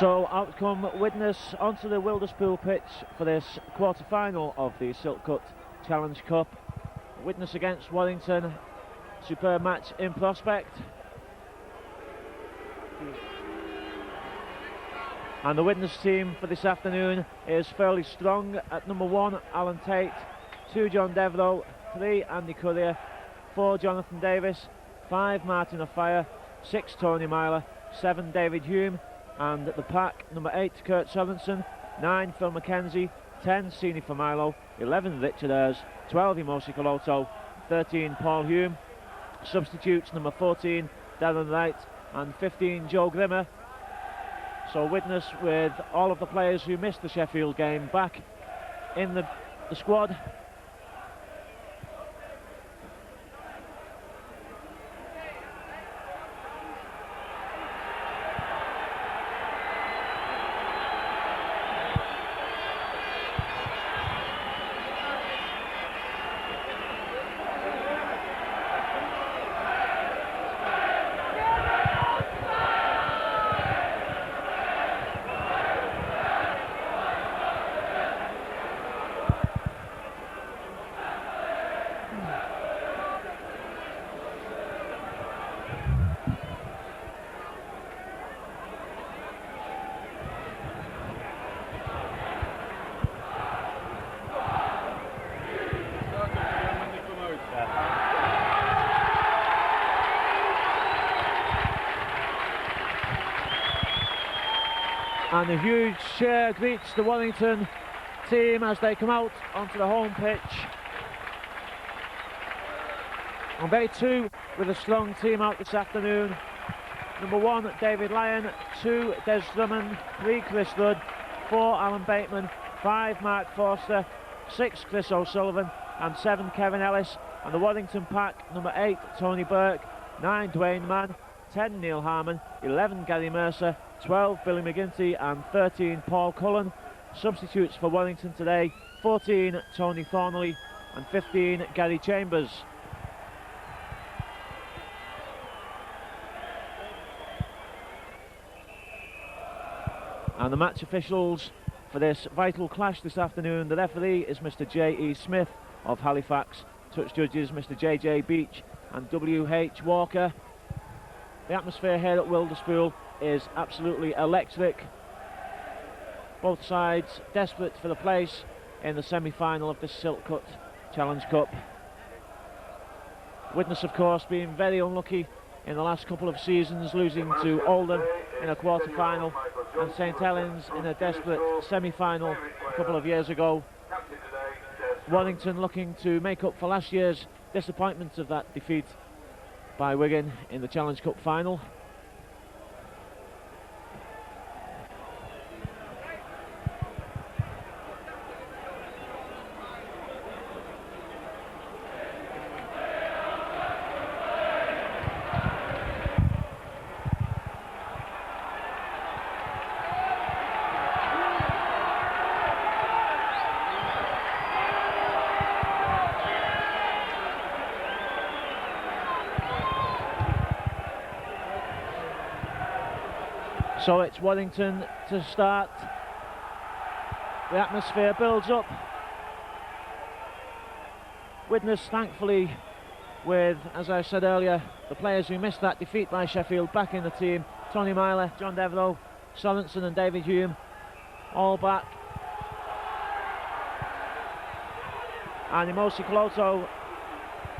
So out come Widnes onto the Wilderspool pitch for this quarter-final of the Silk Cut Challenge Cup. Widnes against Warrington, superb match in prospect. And the Widnes team for this afternoon is fairly strong. At number 1, Alan Tate, 2, John Devereux, 3, Andy Currier, 4, Jonathan Davis, 5, Martin O'Fire, 6, Tony Myler, 7, David Hume, and at the pack, number 8, Kurt Sorensen, 9, Phil McKenzie, 10, Sini Familo, 11, Richard Ayres, 12, Emosi Coloto, 13, Paul Hume. Substitutes, number 14, Darren Wright, and 15, Joe Grimmer. So Widnes, with all of the players who missed the Sheffield game back in the squad. And a huge cheer greets the Warrington team as they come out onto the home pitch. And they too with a strong team out this afternoon. Number 1, David Lyon, 2, Des Drummond, 3, Chris Rudd, 4, Alan Bateman, 5, Mark Forster, 6, Chris O'Sullivan, and 7, Kevin Ellis. And the Warrington pack, number 8, Tony Burke, 9, Dwayne Mann, 10, Neil Harmon, 11, Gary Mercer, 12, Billy McGinty, and 13, Paul Cullen. Substitutes for Warrington today, 14, Tony Thornley, and 15, Gary Chambers. And the match officials for this vital clash this afternoon: the referee is Mr. J.E. Smith of Halifax, touch judges Mr. J.J. Beach and W.H. Walker. The atmosphere here at Wilderspool is absolutely electric. Both sides desperate for the place in the semi-final of this Silk Cut Challenge Cup. Widnes, of course, being very unlucky in the last couple of seasons, losing to Oldham in a quarter-final and St Helens in a desperate semi-final a couple of years ago. Warrington looking to make up for last year's disappointment of that defeat by Wigan in the Challenge Cup final. So it's Warrington to start. The atmosphere builds up. Widnes, thankfully, with, as I said earlier, the players who missed that defeat by Sheffield back in the team. Tony Myler, John Devereux, Sorensen and David Hume, all back. And Emosi Coloto,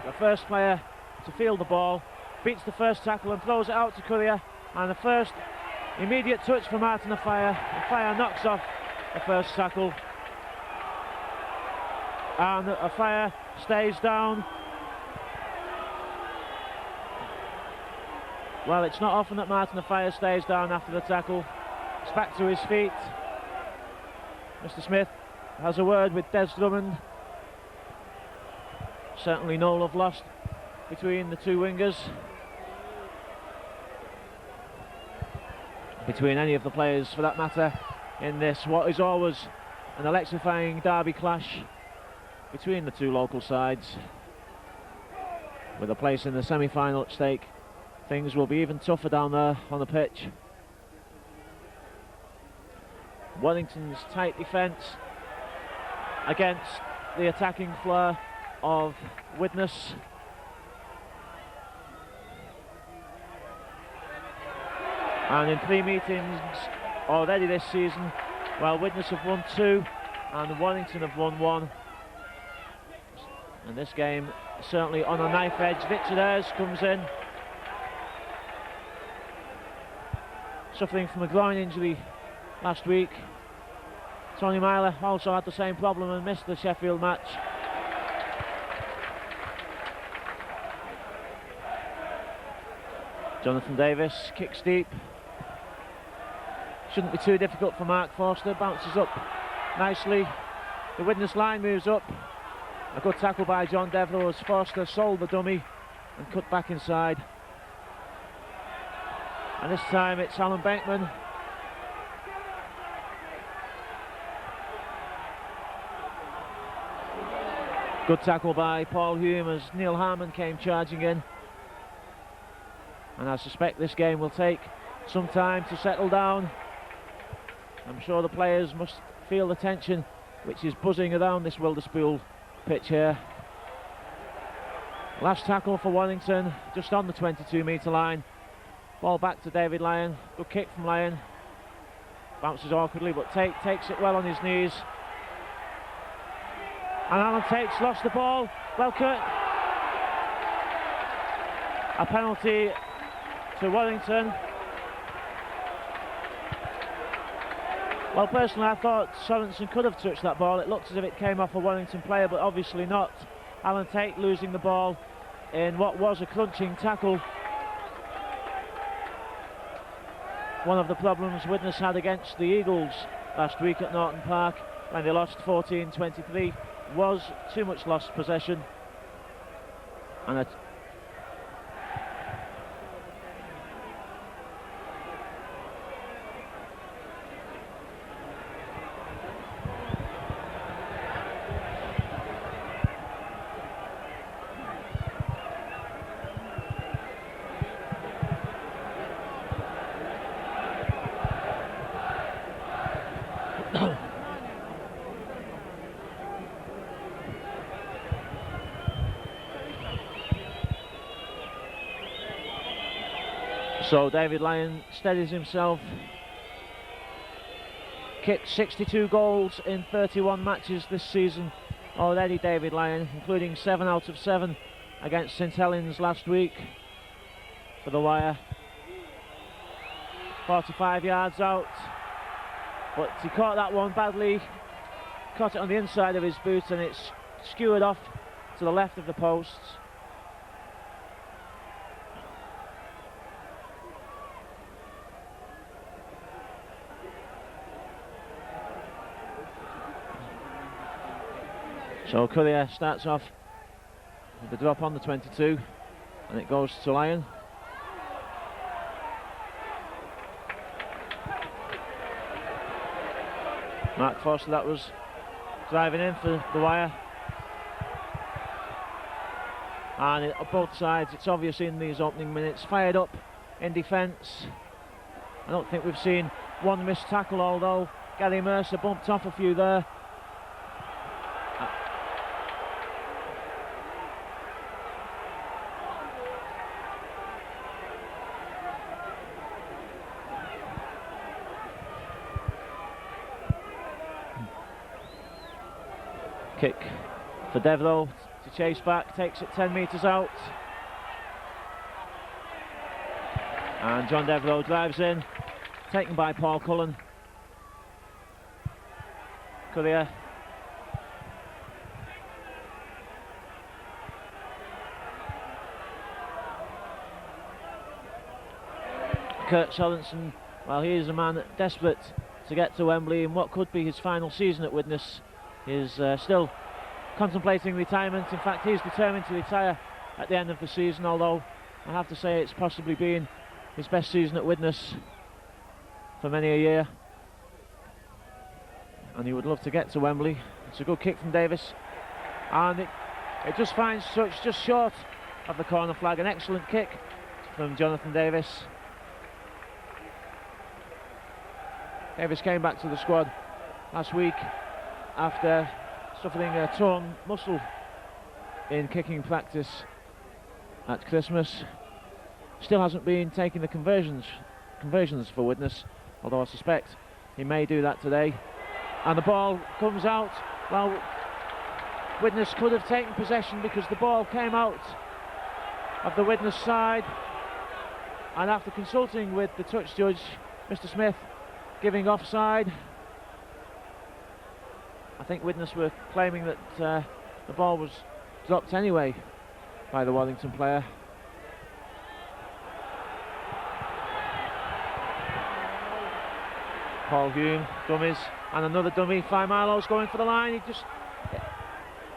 the first player to field the ball, beats the first tackle and throws it out to Currier. And the first immediate touch for Martin O'Fire. O'Fire knocks off the first tackle. And O'Fire stays down. Well, it's not often that Martin O'Fire stays down after the tackle. He's back to his feet. Mr. Smith has a word with Des Drummond. Certainly no love lost between the two wingers, between any of the players for that matter, in this what is always an electrifying derby clash between the two local sides. With a place in the semi-final at stake, things will be even tougher down there on the pitch. Warrington's tight defence against the attacking flair of Widnes. And in 3 meetings already this season, while Widnes have won 2 and Warrington have won 1. And this game certainly on a knife edge. Victor Ayres comes in, suffering from a groin injury last week. Tony Myler also had the same problem and missed the Sheffield match. Jonathan Davis kicks deep. Shouldn't be too difficult for Mark Forster. Bounces up nicely. The Widnes line moves up. A good tackle by John Devereux as Forster sold the dummy and cut back inside. And this time it's Alan Bankman. Good tackle by Paul Hume as Neil Harmon came charging in. And I suspect this game will take some time to settle down. I'm sure the players must feel the tension which is buzzing around this Wilderspool pitch here. Last tackle for Warrington, just on the 22-metre line. Ball back to David Lyon. Good kick from Lyon. Bounces awkwardly, but takes it well on his knees. And Alan Tate's lost the ball. Well cut. A penalty to Warrington. Well, personally, I thought Sorensen could have touched that ball. It looked as if it came off a Warrington player, but obviously not. Alan Tate losing the ball in what was a crunching tackle. One of the problems Widnes had against the Eagles last week at Norton Park when they lost 14-23 was too much lost possession. And so David Lyon steadies himself. Kicked 62 goals in 31 matches this season already, David Lyon, including 7 out of 7 against St Helens last week for the Wire. 45 yards out, but he caught that one badly. Caught it on the inside of his boot and it's skewered off to the left of the posts. So Courier starts off with the drop on the 22 and it goes to Lyon. Mark Forster, that was driving in for the Wire. And on both sides, it's obvious in these opening minutes, fired up in defence. I don't think we've seen one missed tackle, although Gary Mercer bumped off a few there. Kick for Devereux to chase back, takes it 10 metres out. And John Devereux drives in, taken by Paul Cullen. Courier. Kurt Sorensen, well, he is a man desperate to get to Wembley in what could be his final season at Widnes. He is still contemplating retirement. In fact, he's determined to retire at the end of the season, although I have to say it's possibly been his best season at Widnes for many a year. And he would love to get to Wembley. It's a good kick from Davis. And it just finds touch just short of the corner flag. An excellent kick from Jonathan Davis. Davis came back to the squad last week after suffering a torn muscle in kicking practice at Christmas. Still hasn't been taking the conversions for Widnes, although I suspect he may do that today. And the ball comes out. Well, Widnes could have taken possession because the ball came out of the Widnes side, and after consulting with the touch judge, Mr. Smith, giving offside. I think Widnes were claiming that the ball was dropped anyway by the Warrington player. Paul Hume, dummies, and another dummy. Milo's going for the line. He just,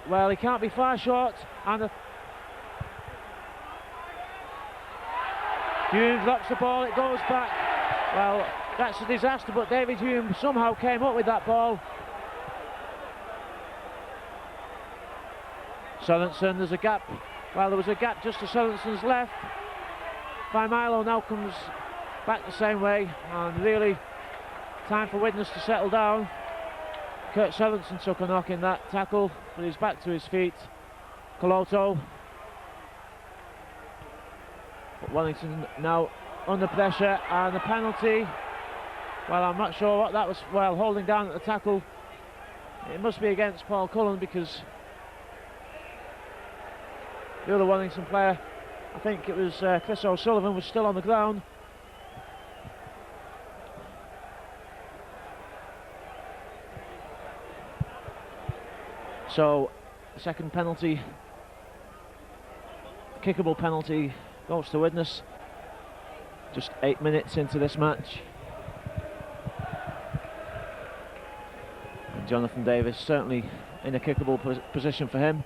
well, he can't be far short, and Hume drops the ball. It goes back. Well, that's a disaster, but David Hume somehow came up with that ball. Sorensen, there's a gap. Well, there was a gap just to Sorensen's left. Milo now comes back the same way, and really time for Widnes to settle down. Kurt Sorensen took a knock in that tackle, but he's back to his feet. Coloto. But Wellington now under pressure, and the penalty. Well, I'm not sure what that was. Well, holding down at the tackle. It must be against Paul Cullen, because the other Wellington player, I think it was Chris O'Sullivan, was still on the ground. So, the second penalty, kickable penalty, goes to Widnes. Just 8 minutes into this match. And Jonathan Davis certainly in a kickable position for him.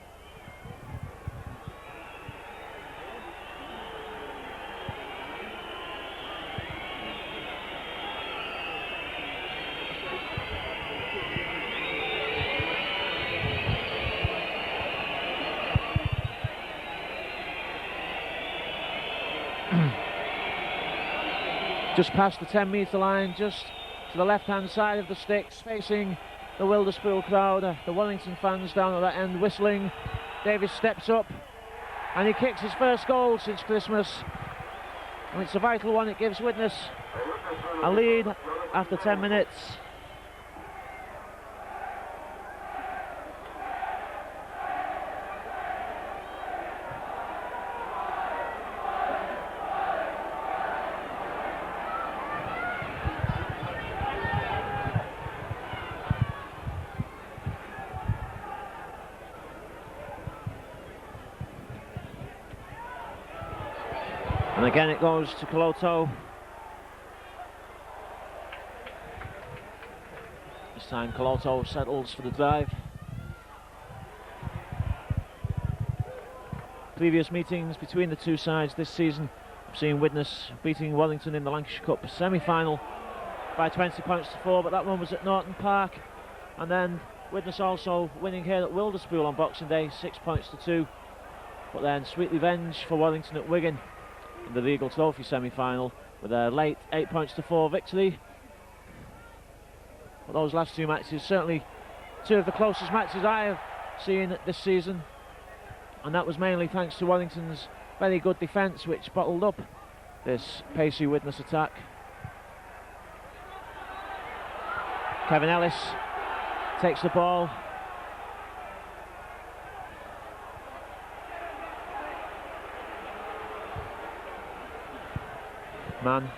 Just past the 10-metre line, just to the left-hand side of the sticks, facing the Wilderspool crowd, the Wellington fans down at that end whistling. Davis steps up and he kicks his first goal since Christmas, and it's a vital one. It gives Widnes a lead after 10 minutes. And again it goes to Coloto. This time Coloto settles for the drive. Previous meetings between the two sides this season have seen Widnes beating Wellington in the Lancashire Cup semi-final by 20 points to 4, but that one was at Norton Park. And then Widnes also winning here at Wilderspool on Boxing Day, 6 points to 2. But then sweet revenge for Wellington at Wigan in the Regal Trophy semi-final with a late 8 points to 4 victory. But those last two matches, certainly two of the closest matches I have seen this season, and that was mainly thanks to Wellington's very good defence, which bottled up this pacey Widnes attack. Kevin Ellis takes the ball. Man.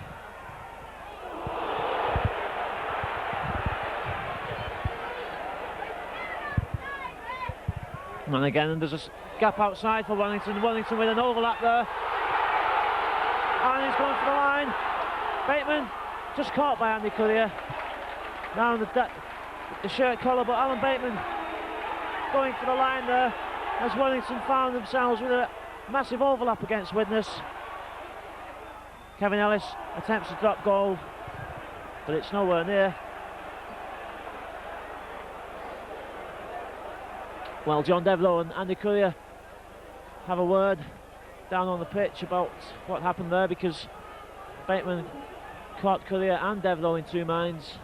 And again, and there's a gap outside for Wellington. Wellington with an overlap there. And he's going for the line. Bateman just caught by Andy Currier. Down the shirt collar, but Alan Bateman going for the line there as Wellington found themselves with a massive overlap against Widnes. Kevin Ellis attempts a drop goal, but it's nowhere near. Well, John Devereux and Andy Currier have a word down on the pitch about what happened there, because Bateman caught Currier and Devereux in two minds.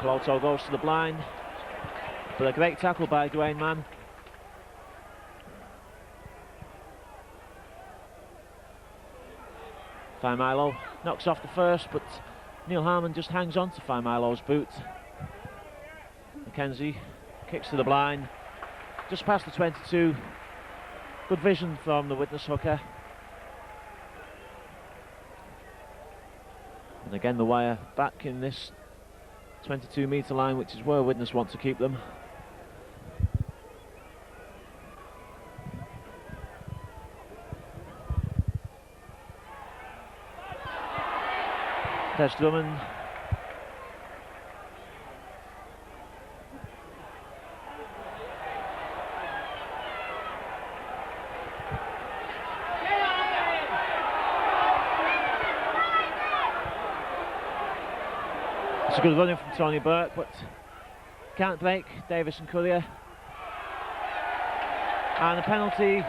Coloto goes to the blind, but a great tackle by Dwayne Mann. Faimilo knocks off the first, but Neil Harmon just hangs on to Faimilo's boot. McKenzie kicks to the blind, just past the 22. Good vision from the Widnes hooker. And again the wire back in this 22 metre line, which is where Widnes want to keep them. Des Drummond. It's a good running from Tony Burke, but can't break Davis and Courier. And a penalty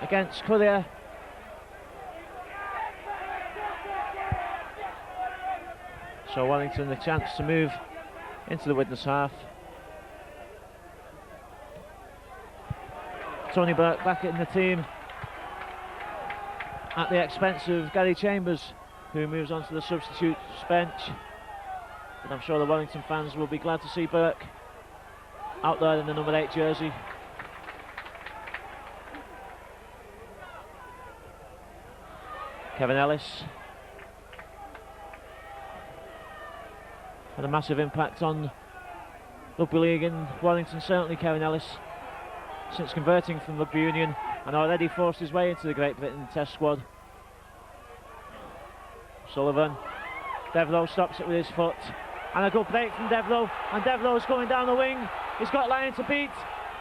against Courier. So Warrington the chance to move into the Widnes half. Tony Burke back in the team at the expense of Gary Chambers, who moves on to the substitute bench. But I'm sure the Warrington fans will be glad to see Burke out there in the number 8 jersey. Kevin Ellis had a massive impact on rugby league in Warrington, certainly Kevin Ellis, since converting from rugby union, and already forced his way into the Great Britain Test squad. Sullivan, Devereux stops it with his foot, and a good break from Devereux, and Devereux's going down the wing. He's got Lyon to beat,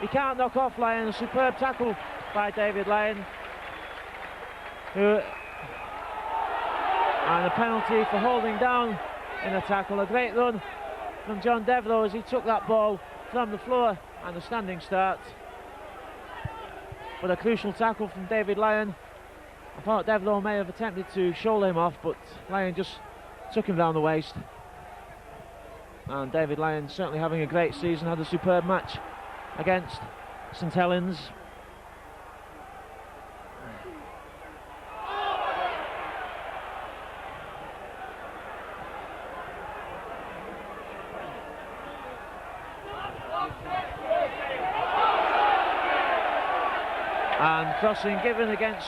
he can't knock off Lyon. A superb tackle by David Lyon, and a penalty for holding down in a tackle. A great run from John Devereux as he took that ball from the floor, and a standing start. But a crucial tackle from David Lyon. I thought Devereux may have attempted to shoulder him off, but Lyon just took him down the waist. And David Lyon certainly having a great season, had a superb match against St Helens. And crossing given against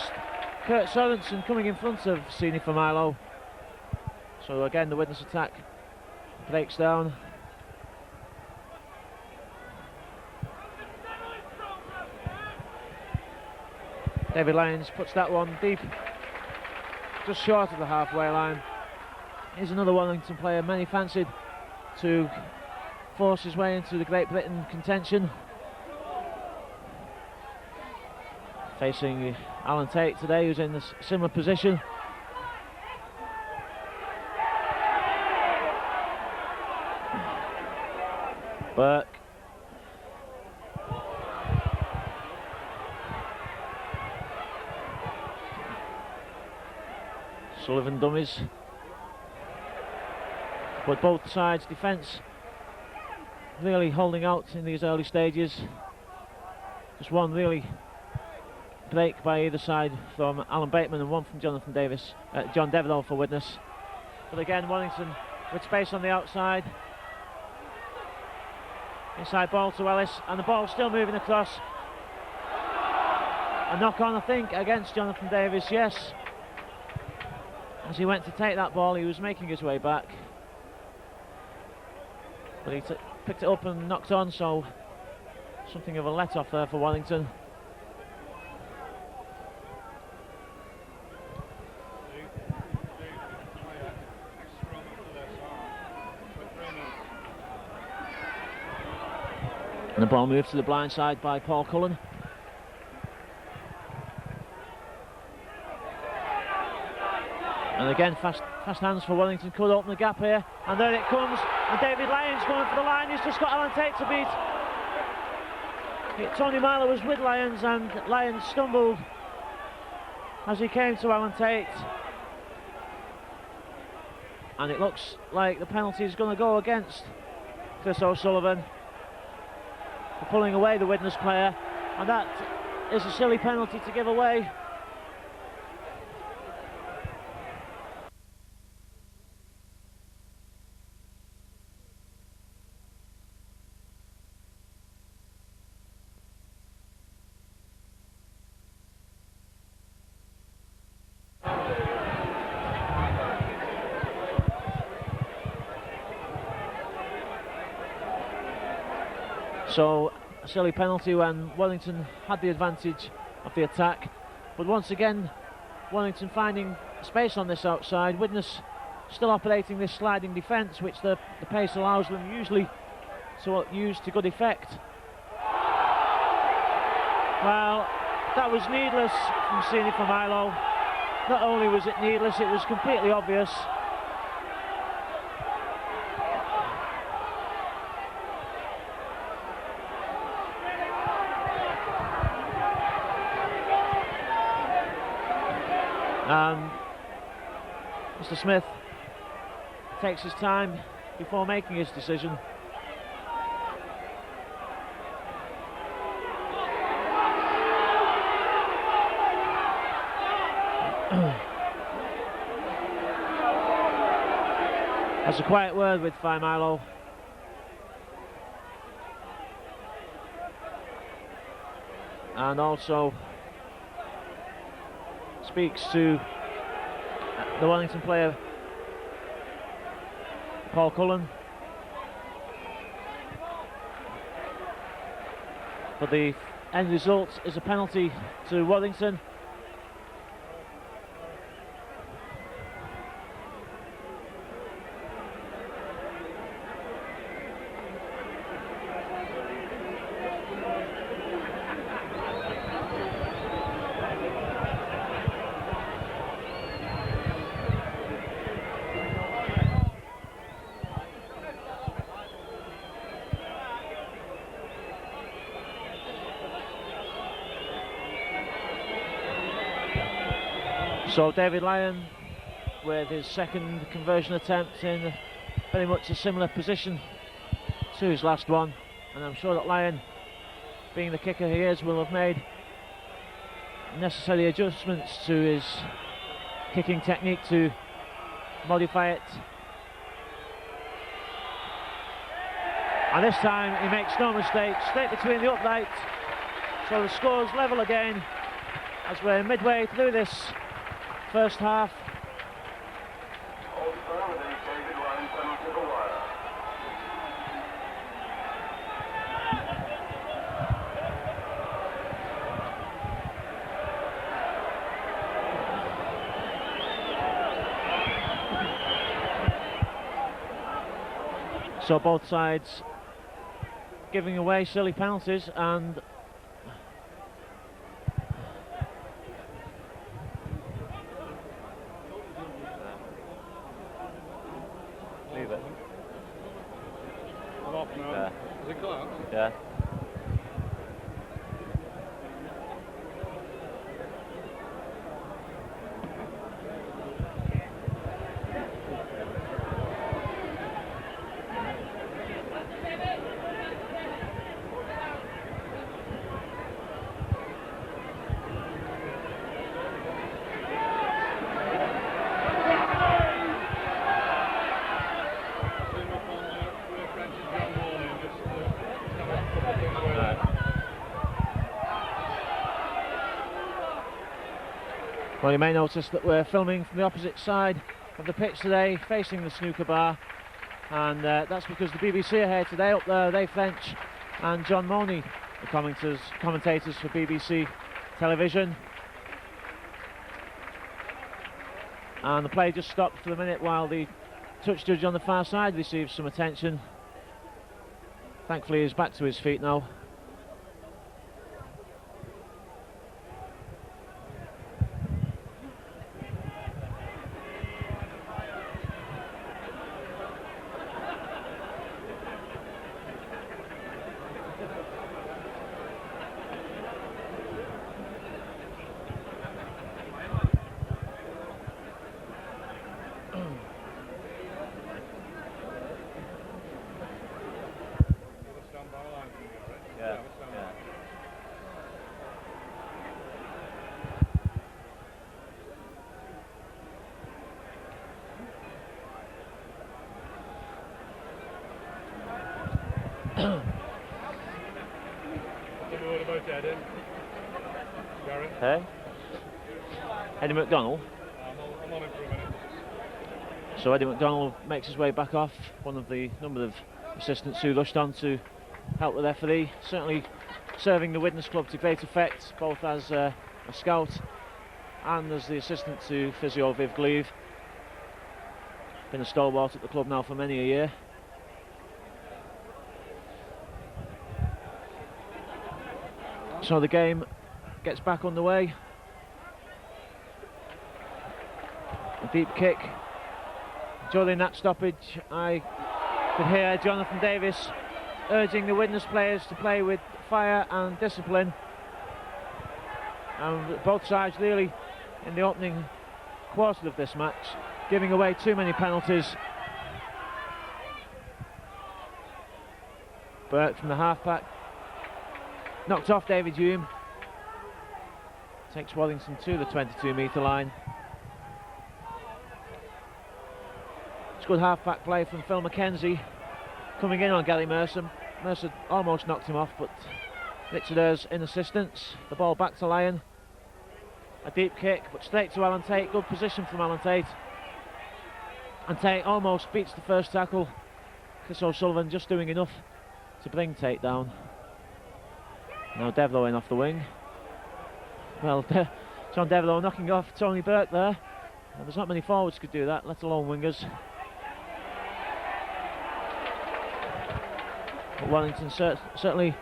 Kurt Sorensen, coming in front of Sini Faimilo. So again the Widnes attack breaks down. David Lyons puts that one deep, just short of the halfway line. Here's another Warrington player many fancied to force his way into the Great Britain contention. Facing Alan Tate today, who's in a similar position. Burke. Sullivan dummies. But both sides' defence really holding out in these early stages. Just one really break by either side from Alan Bateman and one from Jonathan Davis, John Devereux for Widnes. But again Warrington with space on the outside. Inside ball to Ellis, and the ball still moving across. A knock on, I think, against Jonathan Davis, yes. As he went to take that ball, he was making his way back. But he picked it up and knocked on, so something of a let-off there for Warrington. And the ball moved to the blind side by Paul Cullen. And again, fast hands for Wellington, could open the gap here. And there it comes, and David Lyons going for the line. He's just got Alan Tate to beat. Tony Myler was with Lyons, and Lyons stumbled as he came to Alan Tate. and it looks like the penalty is going to go against Chris O'Sullivan for pulling away the Widnes player, and that is a silly penalty to give away. So a silly penalty when Warrington had the advantage of the attack, but once again Warrington finding space on this outside. Widnes still operating this sliding defence, which the pace allows them usually to use to good effect. Well, that was needless from Sini Familo. Not only was it needless, it was completely obvious. And Mr. Smith takes his time before making his decision. That's a quiet word with Faimalo. And also speaks to the Wellington player Paul Cullen. But the end result is a penalty to Warrington. So David Lyon with his second conversion attempt in very much a similar position to his last one, and I'm sure that Lyon, being the kicker he is, will have made necessary adjustments to his kicking technique to modify it. And this time he makes no mistake, straight between the uprights. So the score's level again as we're midway through this first half. So both sides giving away silly penalties, and leave it. I'm off now. Yeah. Is it clear? Yeah. Well, you may notice that we're filming from the opposite side of the pitch today, facing the snooker bar, and that's because the BBC are here today. Up there, Dave French and John Money, the commentators for BBC television. And the play just stopped for a minute while the touch judge on the far side receives some attention. Thankfully, he's back to his feet now. Hey? Eddie McDonald. I'm on him for a minute. So Eddie McDonald makes his way back off, one of the number of assistants who rushed on to help the referee, certainly serving the Widnes club to great effect, both as a scout and as the assistant to physio Viv Gleave. Been a stalwart at the club now for many a year. So the game gets back underway. A deep kick. During that stoppage, I could hear Jonathan Davis urging the Widnes players to play with fire and discipline. And both sides really, in the opening quarter of this match, giving away too many penalties. Burke from the half-back knocked off David Hume. Takes Warrington to the 22-metre line. It's good half-back play from Phil McKenzie, coming in on Gary Mercer. Mercer almost knocked him off, but Richard Ayres in assistance. The ball back to Lyon. A deep kick, but straight to Alan Tate. Good position from Alan Tate. And Tate almost beats the first tackle. Chris O'Sullivan just doing enough to bring Tate down. Now Devereux in off the wing. Well, John Devereux knocking off Tony Burke there. And there's not many forwards could do that, let alone wingers. But Wellington certainly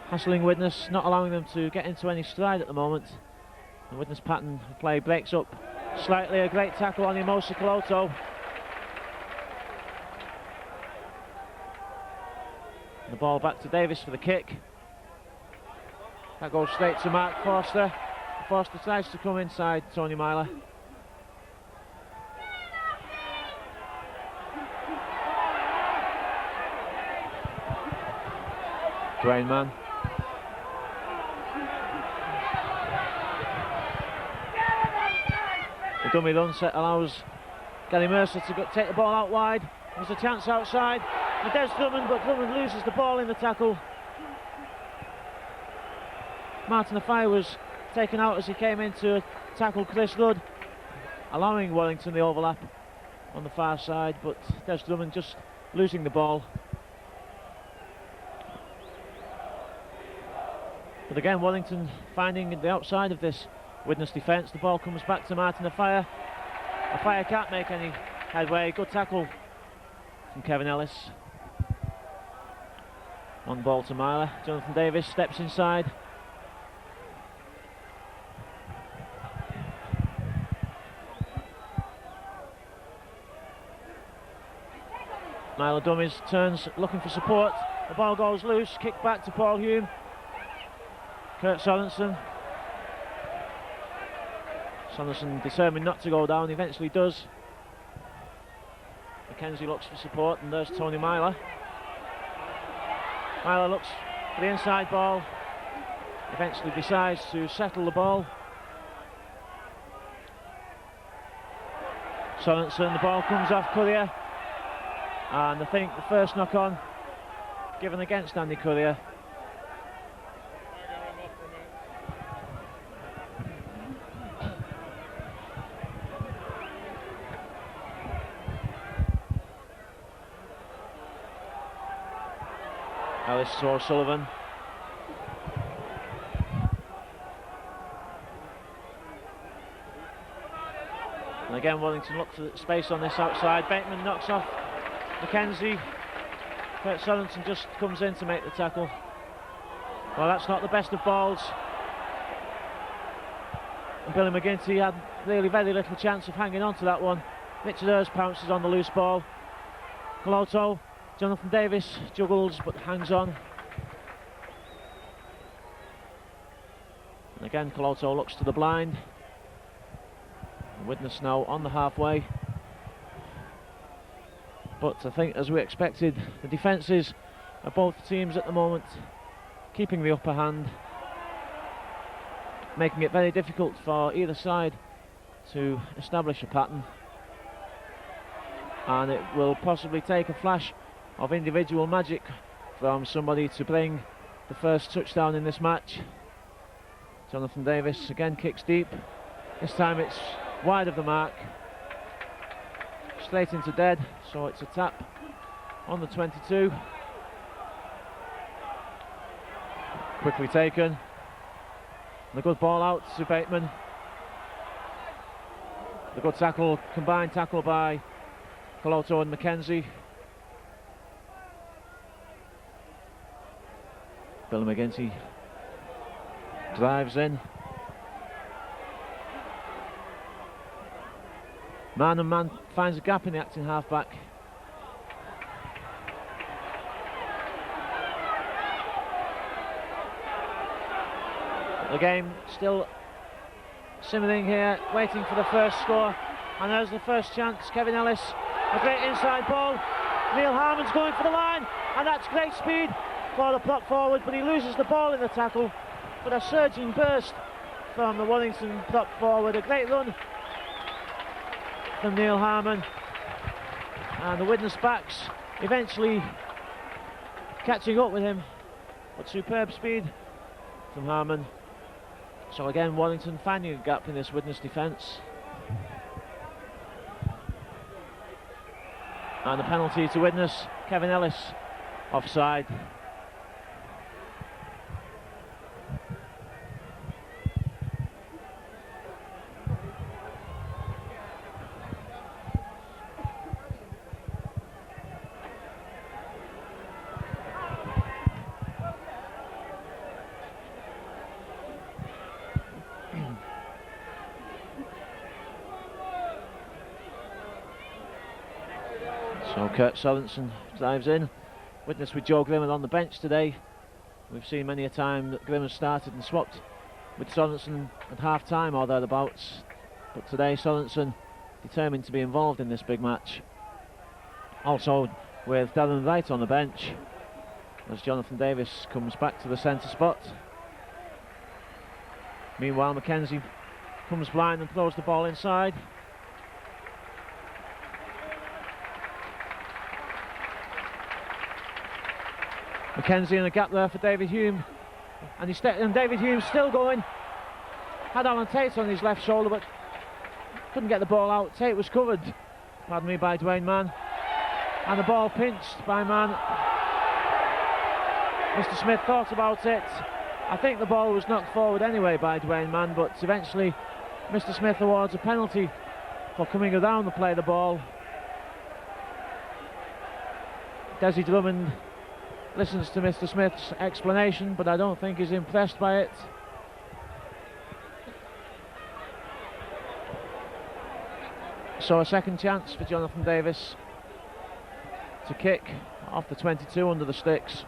hassling Widnes, not allowing them to get into any stride at the moment. The Widnes pattern of play breaks up slightly. A great tackle on Imosa Koloto. The ball back to Davis for the kick. That goes straight to Mark Forster. Forster tries to come inside Tony Myler. Dwayne Mann. The dummy run set allows Gary Mercer to take the ball out wide. There's a chance outside. And there's Drummond, but Drummond loses the ball in the tackle. Martin Afai was taken out as he came in to tackle Chris Rudd, allowing Wellington the overlap on the far side, but Des Drummond just losing the ball. But again, Wellington finding the outside of this Widnes defence. The ball comes back to Martin Afai. Afai can't make any headway. Good tackle from Kevin Ellis. On ball to Myler. Jonathan Davis steps inside. Myler dummies, turns, looking for support. The ball goes loose, kick back to Paul Hume. Kurt Sorensen. Sorensen determined not to go down, eventually does. McKenzie looks for support, and there's Tony Myler. Myler looks for the inside ball, eventually decides to settle the ball. Sorensen, the ball comes off Courier. And I think the first knock on given against Andy Courier. Ellis to O'Sullivan. And again Wellington look for space on this outside. Bateman knocks off McKenzie. Kurt Sorensen just comes in to make the tackle. Well, that's not the best of balls. And Billy McGinty had really very little chance of hanging on to that one. Richard Ayres pounces on the loose ball. Koloto, Jonathan Davis juggles but hangs on. And again Koloto looks to the blind. Widnes now on the halfway. But I think, as we expected, the defences of both teams at the moment keeping the upper hand, making it very difficult for either side to establish a pattern, and it will possibly take a flash of individual magic from somebody to bring the first touchdown in this match. Jonathan Davis again kicks deep. This time it's wide of the mark, straight into dead, so it's a tap on the 22. Quickly taken. The good ball out to Bateman. The good tackle, combined tackle by Coloto and McKenzie. Billy McGinty drives in. Man and man finds a gap in the acting halfback. The game still simmering here, waiting for the first score, and there's the first chance. Kevin Ellis, a great inside ball. Neil Harmon's going for the line, and that's great speed for the prop forward, but he loses the ball in the tackle. But a surging burst from the Warrington prop forward, a great run from Neil Harmon, and the Widnes backs eventually catching up with him, but superb speed from Harmon. So again, Warrington finding a gap in this Widnes defence. And the penalty to Widnes, Kevin Ellis, offside. So Kurt Sorensen dives in. Widnes with Joe Grimmer on the bench today. We've seen many a time that Grimmer started and swapped with Sorensen at half time or thereabouts, but today Sorensen determined to be involved in this big match. Also with Darren Wright on the bench as Jonathan Davis comes back to the centre spot. Meanwhile, McKenzie comes blind and throws the ball inside. McKenzie in the gap there for David Hume, and David Hume's still going. Had Alan Tate on his left shoulder, but couldn't get the ball out. Tate was covered, pardon me, by Dwayne Mann, and the ball pinched by Mann. Mr. Smith thought about it. I think the ball was knocked forward anyway by Dwayne Mann, but eventually Mr. Smith awards a penalty for coming around to play the ball. Desi Drummond listens to Mr. Smith's explanation, but I don't think he's impressed by it. So a second chance for Jonathan Davis to kick off the 22 under the sticks.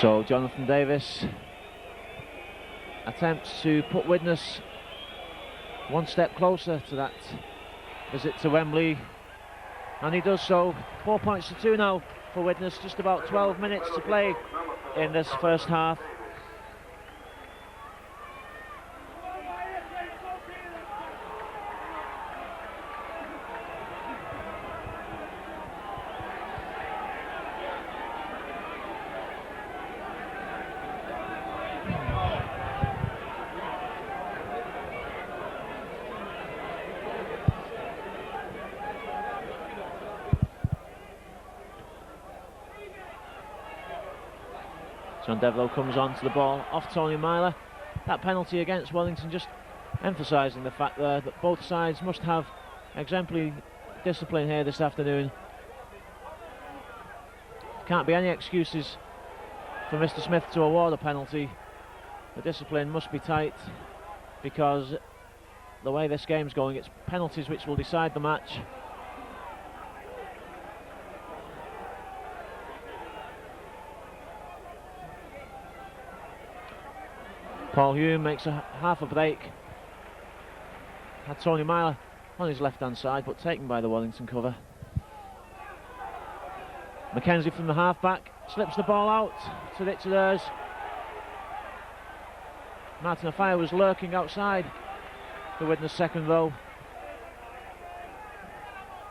So Jonathan Davis attempts to put Widnes one step closer to that visit to Wembley, and he does so. 4 points to 2 now for Widnes, just about 12 minutes to play in this first half. John Devlow comes on to the ball off Tony Myler. That penalty against Wellington just emphasising the fact there that both sides must have exemplary discipline here this afternoon. Can't be any excuses for Mr. Smith to award a penalty. The discipline must be tight, because the way this game's going, it's penalties which will decide the match. Paul Hume makes a half a break. Had Tony Myler on his left hand side, but taken by the Warrington cover. Mackenzie from the half back slips the ball out to Richards. Martin Afire was lurking outside the Widnes second row.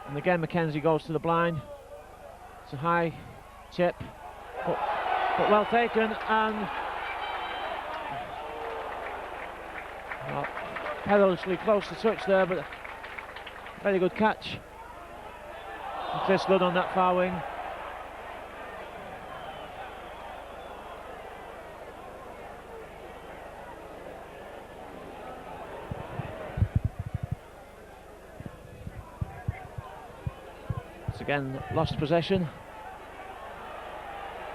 And again Mackenzie goes to the blind. It's a high chip, but well taken, and well, perilously close to touch there, but very good catch. And Chris Ludd on that far wing. Again, lost possession.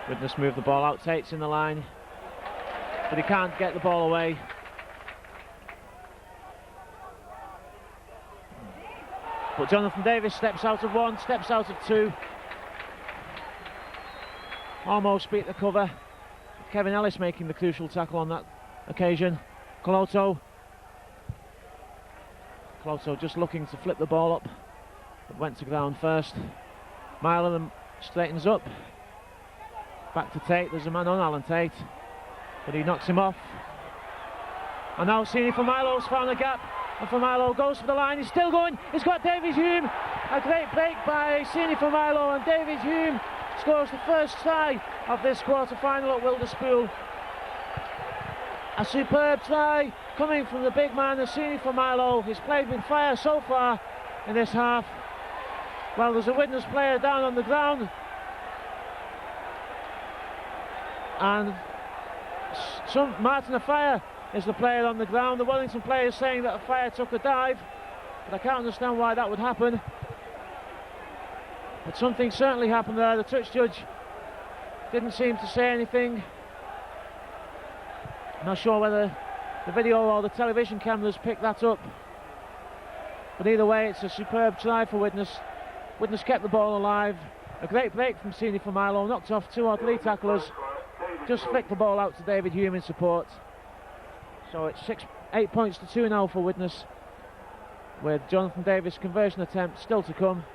Widnes move the ball out. Tate's in the line, but he can't get the ball away. But Jonathan Davis steps out of one, steps out of two. Almost beat the cover. Kevin Ellis making the crucial tackle on that occasion. Coloto just looking to flip the ball up, but went to ground first. Myler then straightens up. Back to Tate. There's a man on Alan Tate, but he knocks him off. And now Sini for Milo's found a gap, and for Milo goes for the line. He's still going. He's got David Hume. A great break by Sini for Milo, and David Hume scores the first try of this quarter-final at Wilderspool. A superb try coming from the big man, Sini for Milo. He's played with fire so far in this half. Well, there's a Widnes player down on the ground, and Martin Afire is the player on the ground. The Wellington player is saying that Afire took a dive, but I can't understand why that would happen. But something certainly happened there. The touch judge didn't seem to say anything. Not sure whether the video or the television cameras picked that up, but either way, it's a superb try for Widnes. Widnes kept the ball alive. A great break from Sini for Milo, knocked off 2 or 3 tacklers, just flicked the ball out to David Hume in support. So it's 8 points to 2 now for Widnes, with Jonathan Davis' conversion attempt still to come.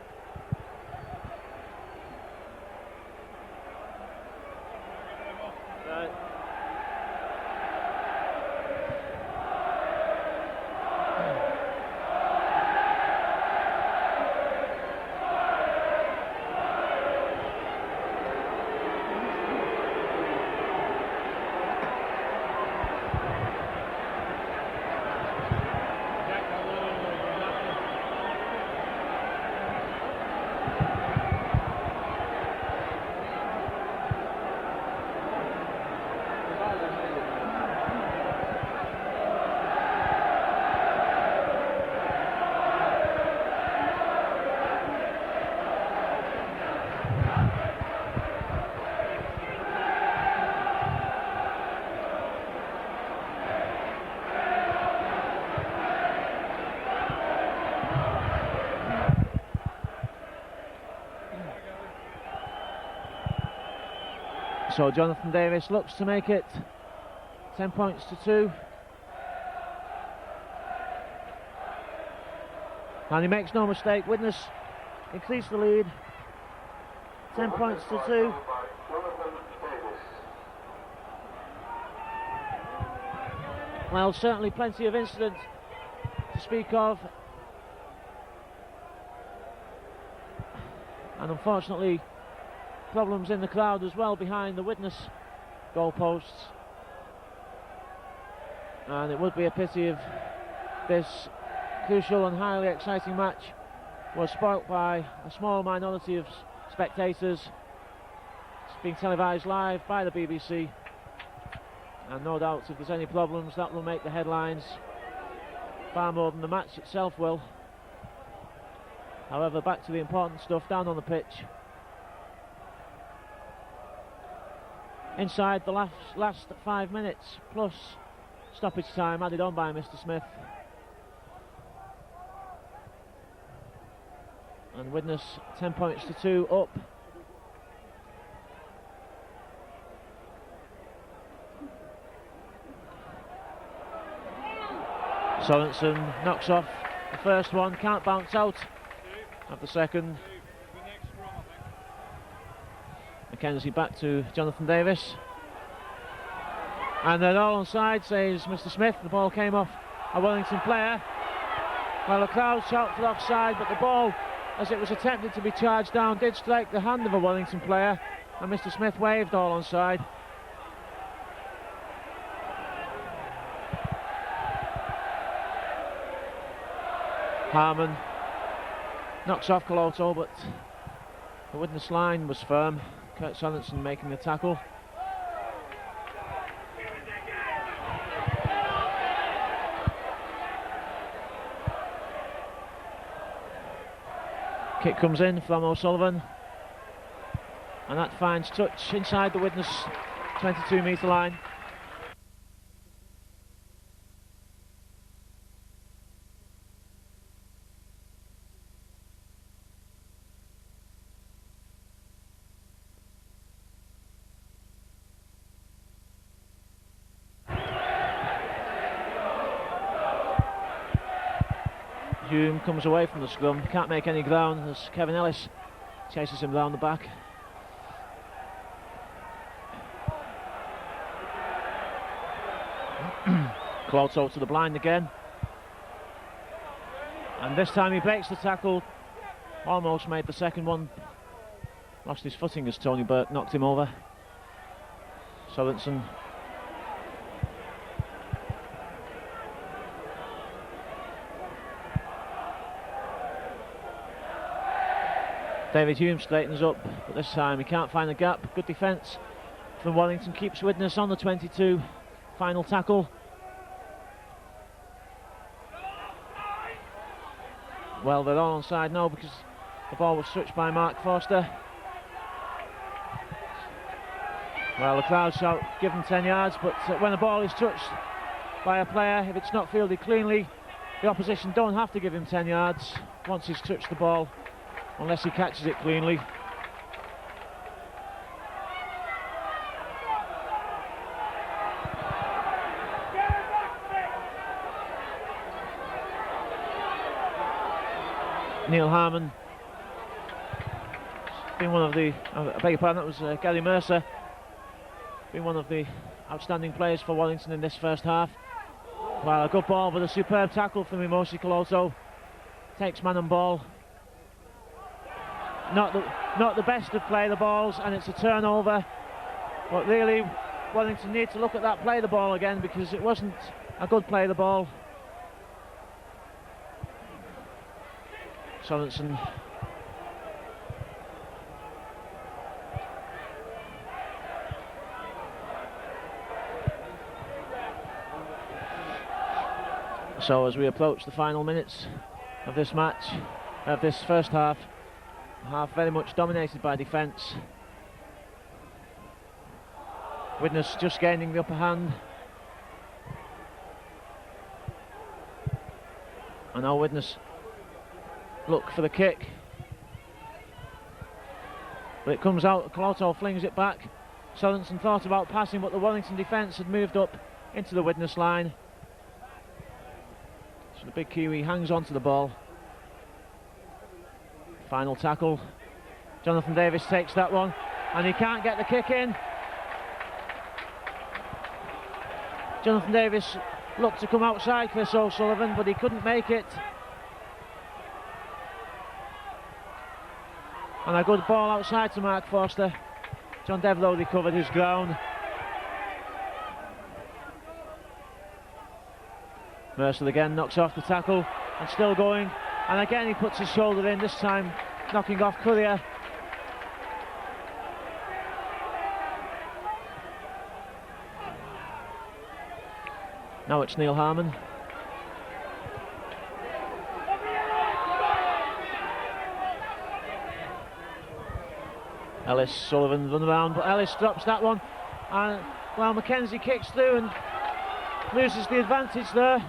So Jonathan Davis looks to make it 10 points to 2. And he makes no mistake. Widnes increase the lead. 10 points to 2. Well, certainly plenty of incident to speak of. And unfortunately, problems in the crowd as well behind the Widnes goalposts, and it would be a pity if this crucial and highly exciting match was spoilt by a small minority of spectators. It's being televised live by the BBC, and no doubt if there's any problems that will make the headlines far more than the match itself will. However, back to the important stuff down on the pitch. inside the last 5 minutes, plus stoppage time added on by Mr. Smith. And Widnes 10 points to 2 up. Sorensen knocks off the first one, can't bounce out of the second. Mackenzie back to Jonathan Davis. And they're all onside, says Mr. Smith. The ball came off a Wellington player. Well, the crowd shout for offside, but the ball, as it was attempted to be charged down, did strike the hand of a Wellington player, and Mr. Smith waved all onside. Harmon knocks off Coloto, but the Widnes line was firm. Kurt Sorensen making the tackle. Kick comes in from O'Sullivan, and that finds touch inside the Widnes 22-metre line. Hume comes away from the scrum, can't make any ground as Kevin Ellis chases him round the back. Clouto to the blind again, and this time he breaks the tackle, almost made the second one, lost his footing as Tony Burke knocked him over. Sorensen David Hume straightens up, but this time he can't find the gap. Good defence from Warrington, keeps Widnes on the 22. Final tackle. Well, they're all onside now because the ball was touched by Mark Forster. Well, the crowd shout, give him 10 yards, but when the ball is touched by a player, if it's not fielded cleanly, the opposition don't have to give him 10 yards once he's touched the ball, unless he catches it cleanly. Neil Harmon, been one of the, I beg your pardon, that was Gary Mercer, been one of the outstanding players for Warrington in this first half. Well, a good ball with a superb tackle from Mimosi Coloto. Takes man and ball. Not the best of play the balls, and it's a turnover. But really, Warrington need to look at that play the ball again, because it wasn't a good play the ball. Sorensen. So as we approach the final minutes of this match, of this first half very much dominated by defence. Widnes just gaining the upper hand. And now Widnes look for the kick, but it comes out. Coloto flings it back. Sorensen thought about passing, but the Warrington defence had moved up into the Widnes line, so the big Kiwi hangs on to the ball. Final tackle. Jonathan Davis takes that one, and he can't get the kick in. Jonathan Davis looked to come outside Chris O'Sullivan, but he couldn't make it. And a good ball outside to Mark Forster. John Devereux recovered his ground. Mercer again knocks off the tackle and still going. And again he puts his shoulder in, this time knocking off Courier. Now it's Neil Harmon. Ellis, Sullivan run around, but Ellis drops that one. And well, Mackenzie kicks through and loses the advantage there.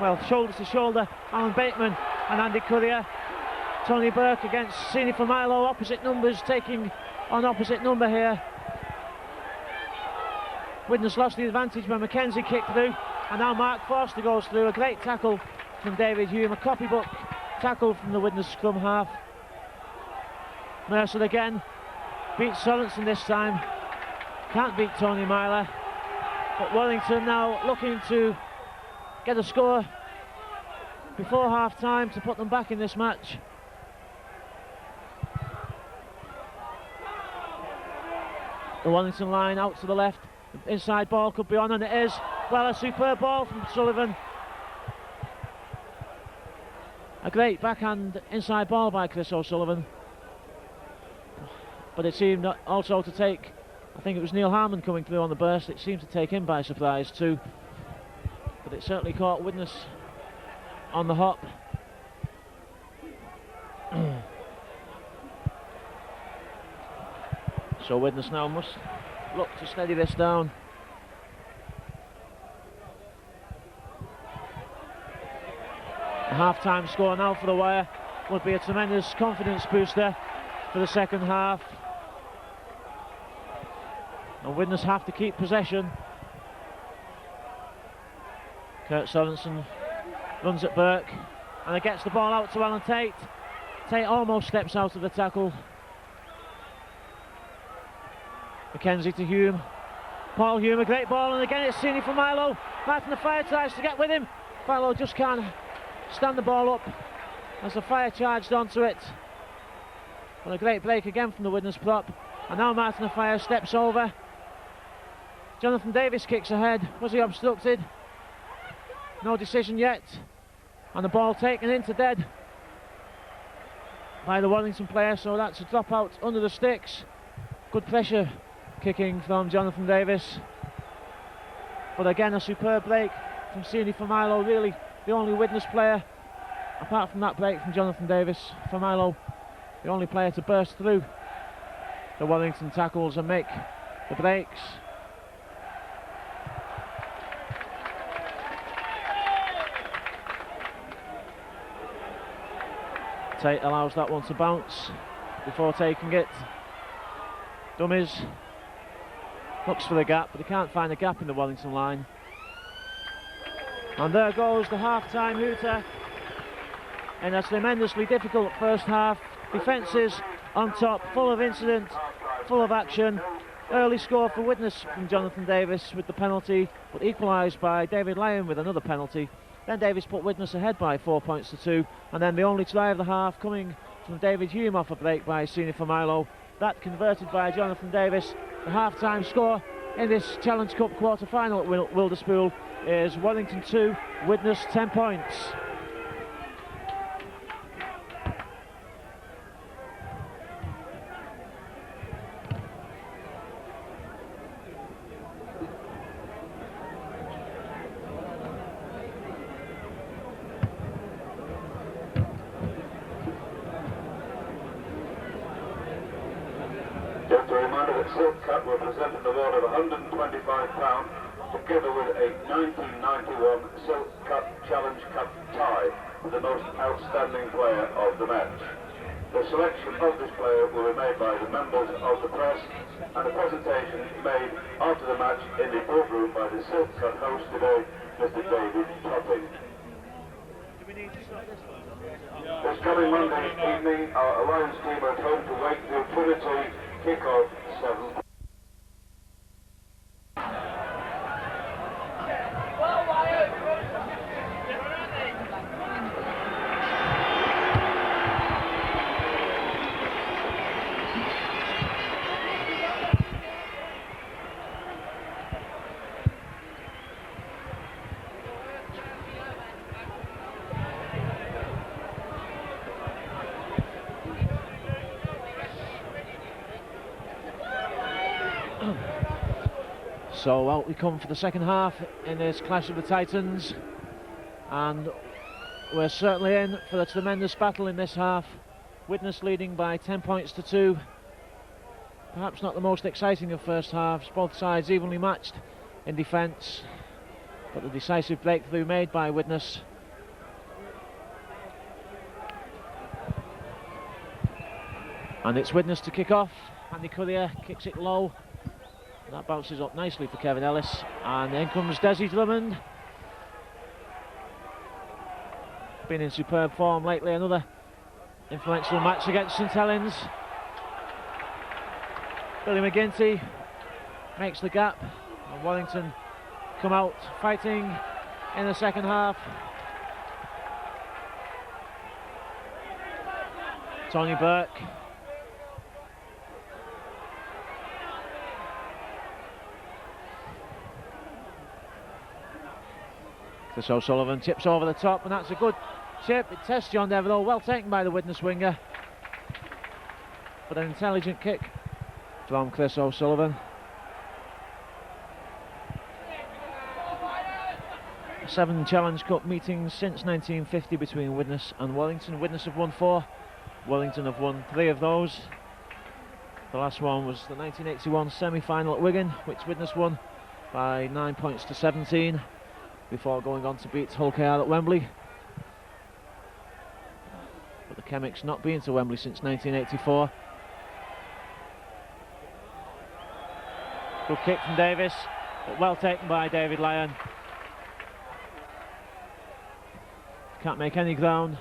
Well, shoulder to shoulder, Alan Bateman and Andy Currier. Tony Burke against Sini for Milo, opposite numbers, taking on opposite number here. Widnes lost the advantage when Mackenzie kicked through, and now Mark Forster goes through. A great tackle from David Hume, a copybook tackle from the Widnes scrum half. Mercer again beats Sorensen this time, can't beat Tony Myler, but Warrington now looking to get a score before half time to put them back in this match. The Warrington line out to the left, inside ball could be on, and it is. Well, a superb ball from Sullivan. A great backhand inside ball by Chris O'Sullivan, but it seemed also to take, I think it was Neil Harmon coming through on the burst, it seemed to take him by surprise too, but it certainly caught Widnes on the hop. So Widnes now must look to steady this down. The half-time score now for the Wire would be a tremendous confidence booster for the second half. And Widnes have to keep possession. Kurt Sorensen runs at Burke and it gets the ball out to Alan Tate. Tate almost steps out of the tackle. Mackenzie to Hume. Paul Hume, a great ball, and again it's Sini for Milo. Martin the Fire tries to get with him. Milo just can't stand the ball up as the Fire charged onto it. But a great break again from the Widnes prop. And now Martin the Fire steps over. Jonathan Davis kicks ahead. Was he obstructed? No decision yet. And the ball taken into dead by the Warrington player, so that's a drop out under the sticks. Good pressure kicking from Jonathan Davis. But again, a superb break from Sini for Milo, really the only Widnes player, apart from that break from Jonathan Davis, for Milo, the only player to burst through the Warrington tackles and make the breaks. Tate allows that one to bounce before taking it. Dummies. Looks for the gap, but he can't find a gap in the Warrington line. And there goes the half-time hooter in a tremendously difficult first half. Defences on top, full of incident, full of action. Early score for Widnes from Jonathan Davis with the penalty, but equalised by David Lyon with another penalty. Then Davis put Widnes ahead by 4 points to 2, and then the only try of the half coming from David Hume off a break by Sini for Milo. That converted by Jonathan Davis. The half-time score in this Challenge Cup quarter-final at Wilderspool is Warrington 2, Widnes 10 points. Just a reminder that Silk Cup will present an award of £125 together with a 1991 Silk Cup Challenge Cup tie for the most outstanding player of the match. The selection of this player will be made by the members of the press, and a presentation made after the match in the boardroom by the Silk Cup host today, Mr. David Topping. This coming Monday evening, our Alliance team are at home to Wakefield Trinity. Kick-off 7. So out we come for the second half in this Clash of the Titans, and we're certainly in for a tremendous battle in this half. Widnes leading by 10 points to 2. perhaps not the most exciting of first halves, both sides evenly matched in defence, but the decisive breakthrough made by Widnes. And it's Widnes to kick off. Andy Currier kicks it low. That bounces up nicely for Kevin Ellis, and in comes Desi Drummond. Been in superb form lately, another influential match against St Helens. Billy McGinty makes the gap, and Warrington come out fighting in the second half. Tony Burke. Chris O'Sullivan tips over the top, and that's a good chip. It tests John Devereux, well taken by the Widnes winger, but an intelligent kick from Chris O'Sullivan. 7 Challenge Cup meetings since 1950 between Widnes and Warrington. Widnes have won 4, Warrington have won 3 of those. The last one was the 1981 semi-final at Wigan, which Widnes won by 9 points to 17 before going on to beat Hull KR at Wembley. But the Chemics not been to Wembley since 1984. Good kick from Davis, but well taken by David Lyon. Can't make any ground.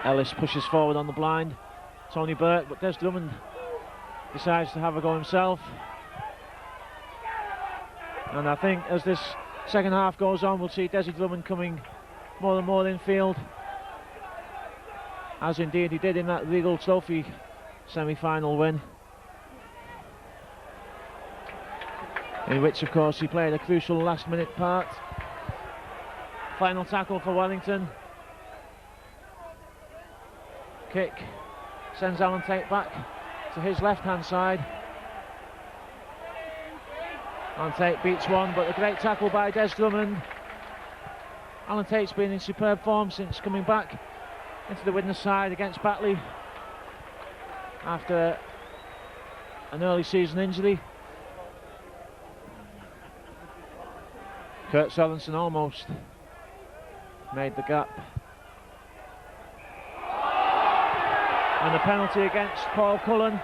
Ellis pushes forward on the blind. Tony Burke, but Des Drummond decides to have a go himself. And I think as this second half goes on, we'll see Desi Drummond coming more and more infield, as indeed he did in that Regal Trophy semi-final win, in which of course he played a crucial last-minute part. Final tackle for Wellington. Kick sends Alan Tate back to his left-hand side. Alan Tate beats one, but a great tackle by Des Drummond. Alan Tate's been in superb form since coming back into the Widnes side against Batley after an early season injury. Kurt Sorensen almost made the gap. And a penalty against Paul Cullen,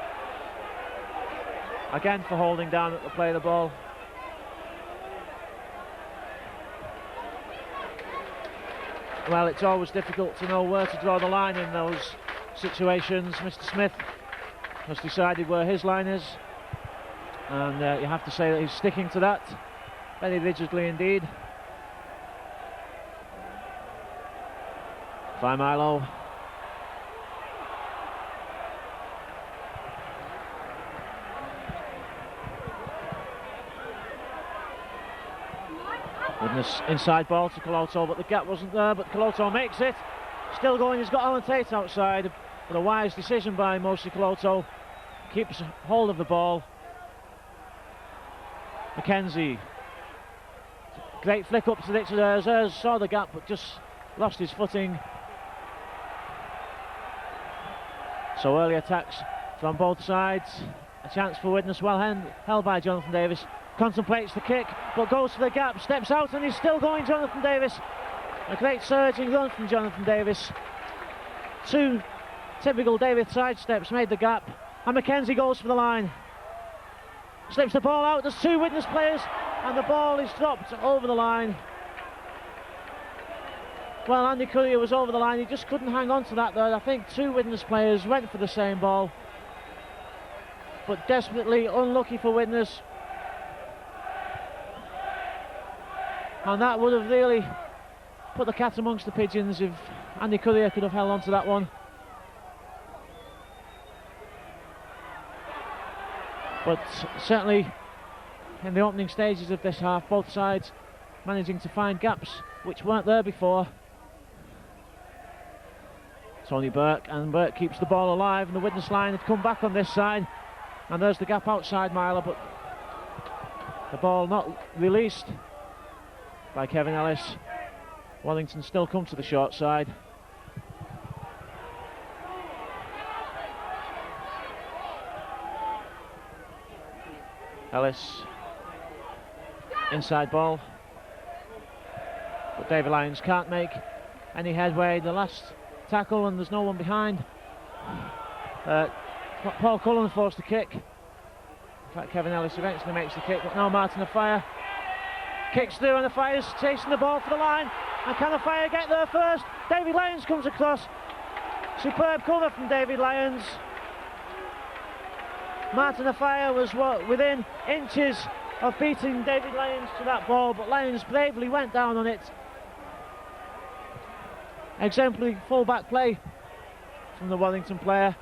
again for holding down at the play of the ball. Well, it's always difficult to know where to draw the line in those situations. Mr. Smith has decided where his line is, and you have to say that he's sticking to that very rigidly indeed. By Milo. Widnes inside ball to Coloto, but the gap wasn't there, but Coloto makes it. Still going, he's got Alan Tate outside, but a wise decision by Mosi Coloto. Keeps hold of the ball. McKenzie. Great flick up to Richard Ayres. Saw the gap, but just lost his footing. So early attacks from both sides. A chance for Widnes, well held by Jonathan Davis. Contemplates the kick, but goes for the gap, steps out, and he's still going, Jonathan Davis. A great surging run from Jonathan Davis. 2 typical Davis sidesteps made the gap, and McKenzie goes for the line. Slips the ball out, there's 2 Widnes players, and the ball is dropped over the line. Well, Andy Currier was over the line, he just couldn't hang on to that there. I think 2 Widnes players went for the same ball, but desperately unlucky for Widnes. And that would have really put the cat amongst the pigeons if Andy Currier could have held on to that one. But certainly in the opening stages of this half, both sides managing to find gaps which weren't there before. Tony Burke, and Burke keeps the ball alive, and the Widnes line had come back on this side, and there's the gap outside Myler, but the ball not released by Kevin Ellis. Warrington still come to the short side. Ellis, inside ball, but David Lyons can't make any headway. The last tackle and there's no one behind. Paul Cullen forced the kick. In fact, Kevin Ellis eventually makes the kick, but now Martin Afire kicks through and Afire's chasing the ball for the line. And can Afire get there first? David Lyons comes across. Superb cover from David Lyons. Martin Afire was within inches of beating David Lyons to that ball, but Lyons bravely went down on it. Exemplary full-back play from the Warrington player,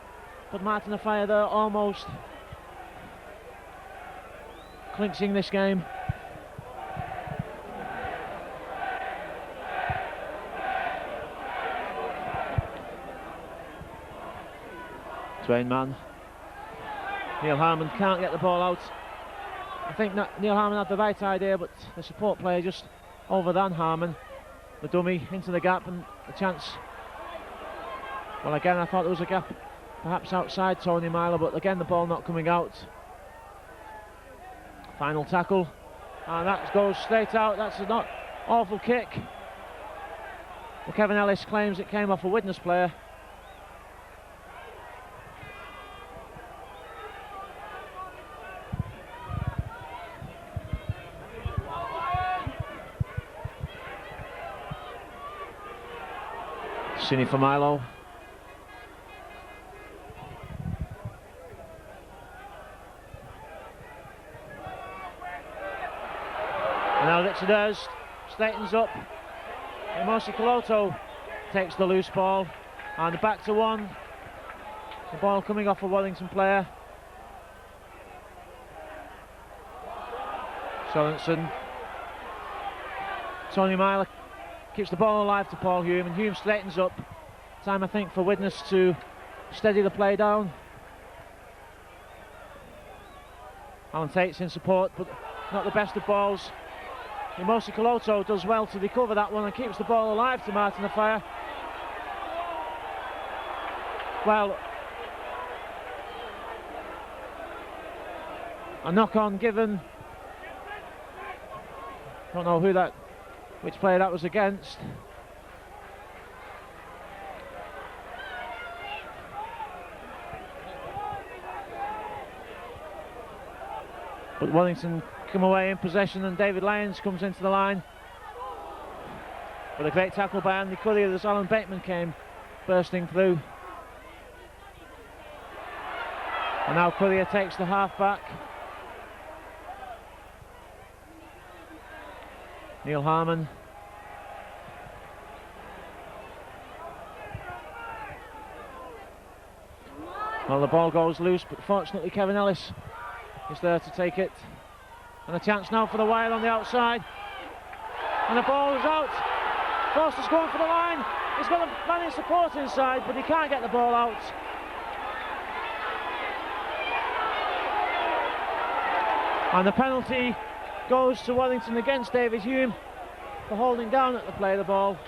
but Martin Afire there almost clinching this game. Twain man. Neil Harmon can't get the ball out. I think that Neil Harmon had the right idea, but the support player just overran Harmon. The dummy into the gap and a chance. Well, again, I thought there was a gap perhaps outside Tony Myler, but again the ball not coming out. Final tackle, and that goes straight out. That's an awful kick. Well, Kevin Ellis claims it came off a Widnes player. Cine for Milo. And now Richard Hurst straightens up. Emosi Koloto takes the loose ball. And back to one. The ball coming off a Warrington player. Sorensen. Tony Myler keeps the ball alive to Paul Hume, and Hume straightens up. Time, I think, for Widnes to steady the play down. Alan Tate's in support, but not the best of balls. Emosi Koloto does well to recover that one and keeps the ball alive to Martin Afire. Well, a knock-on given. Don't know which player that was against. But Wellington come away in possession, and David Lyons comes into the line. With a great tackle by Andy Currier as Alan Bateman came bursting through. And now Currier takes the half back. Neil Harmon. Well, the ball goes loose, but fortunately Kevin Ellis is there to take it. And a chance now for the Wild on the outside. And the ball is out. Forster's going for the line. He's got a man in support inside, but he can't get the ball out. And the penalty goes to Wellington against David Hume for holding down at the play of the ball.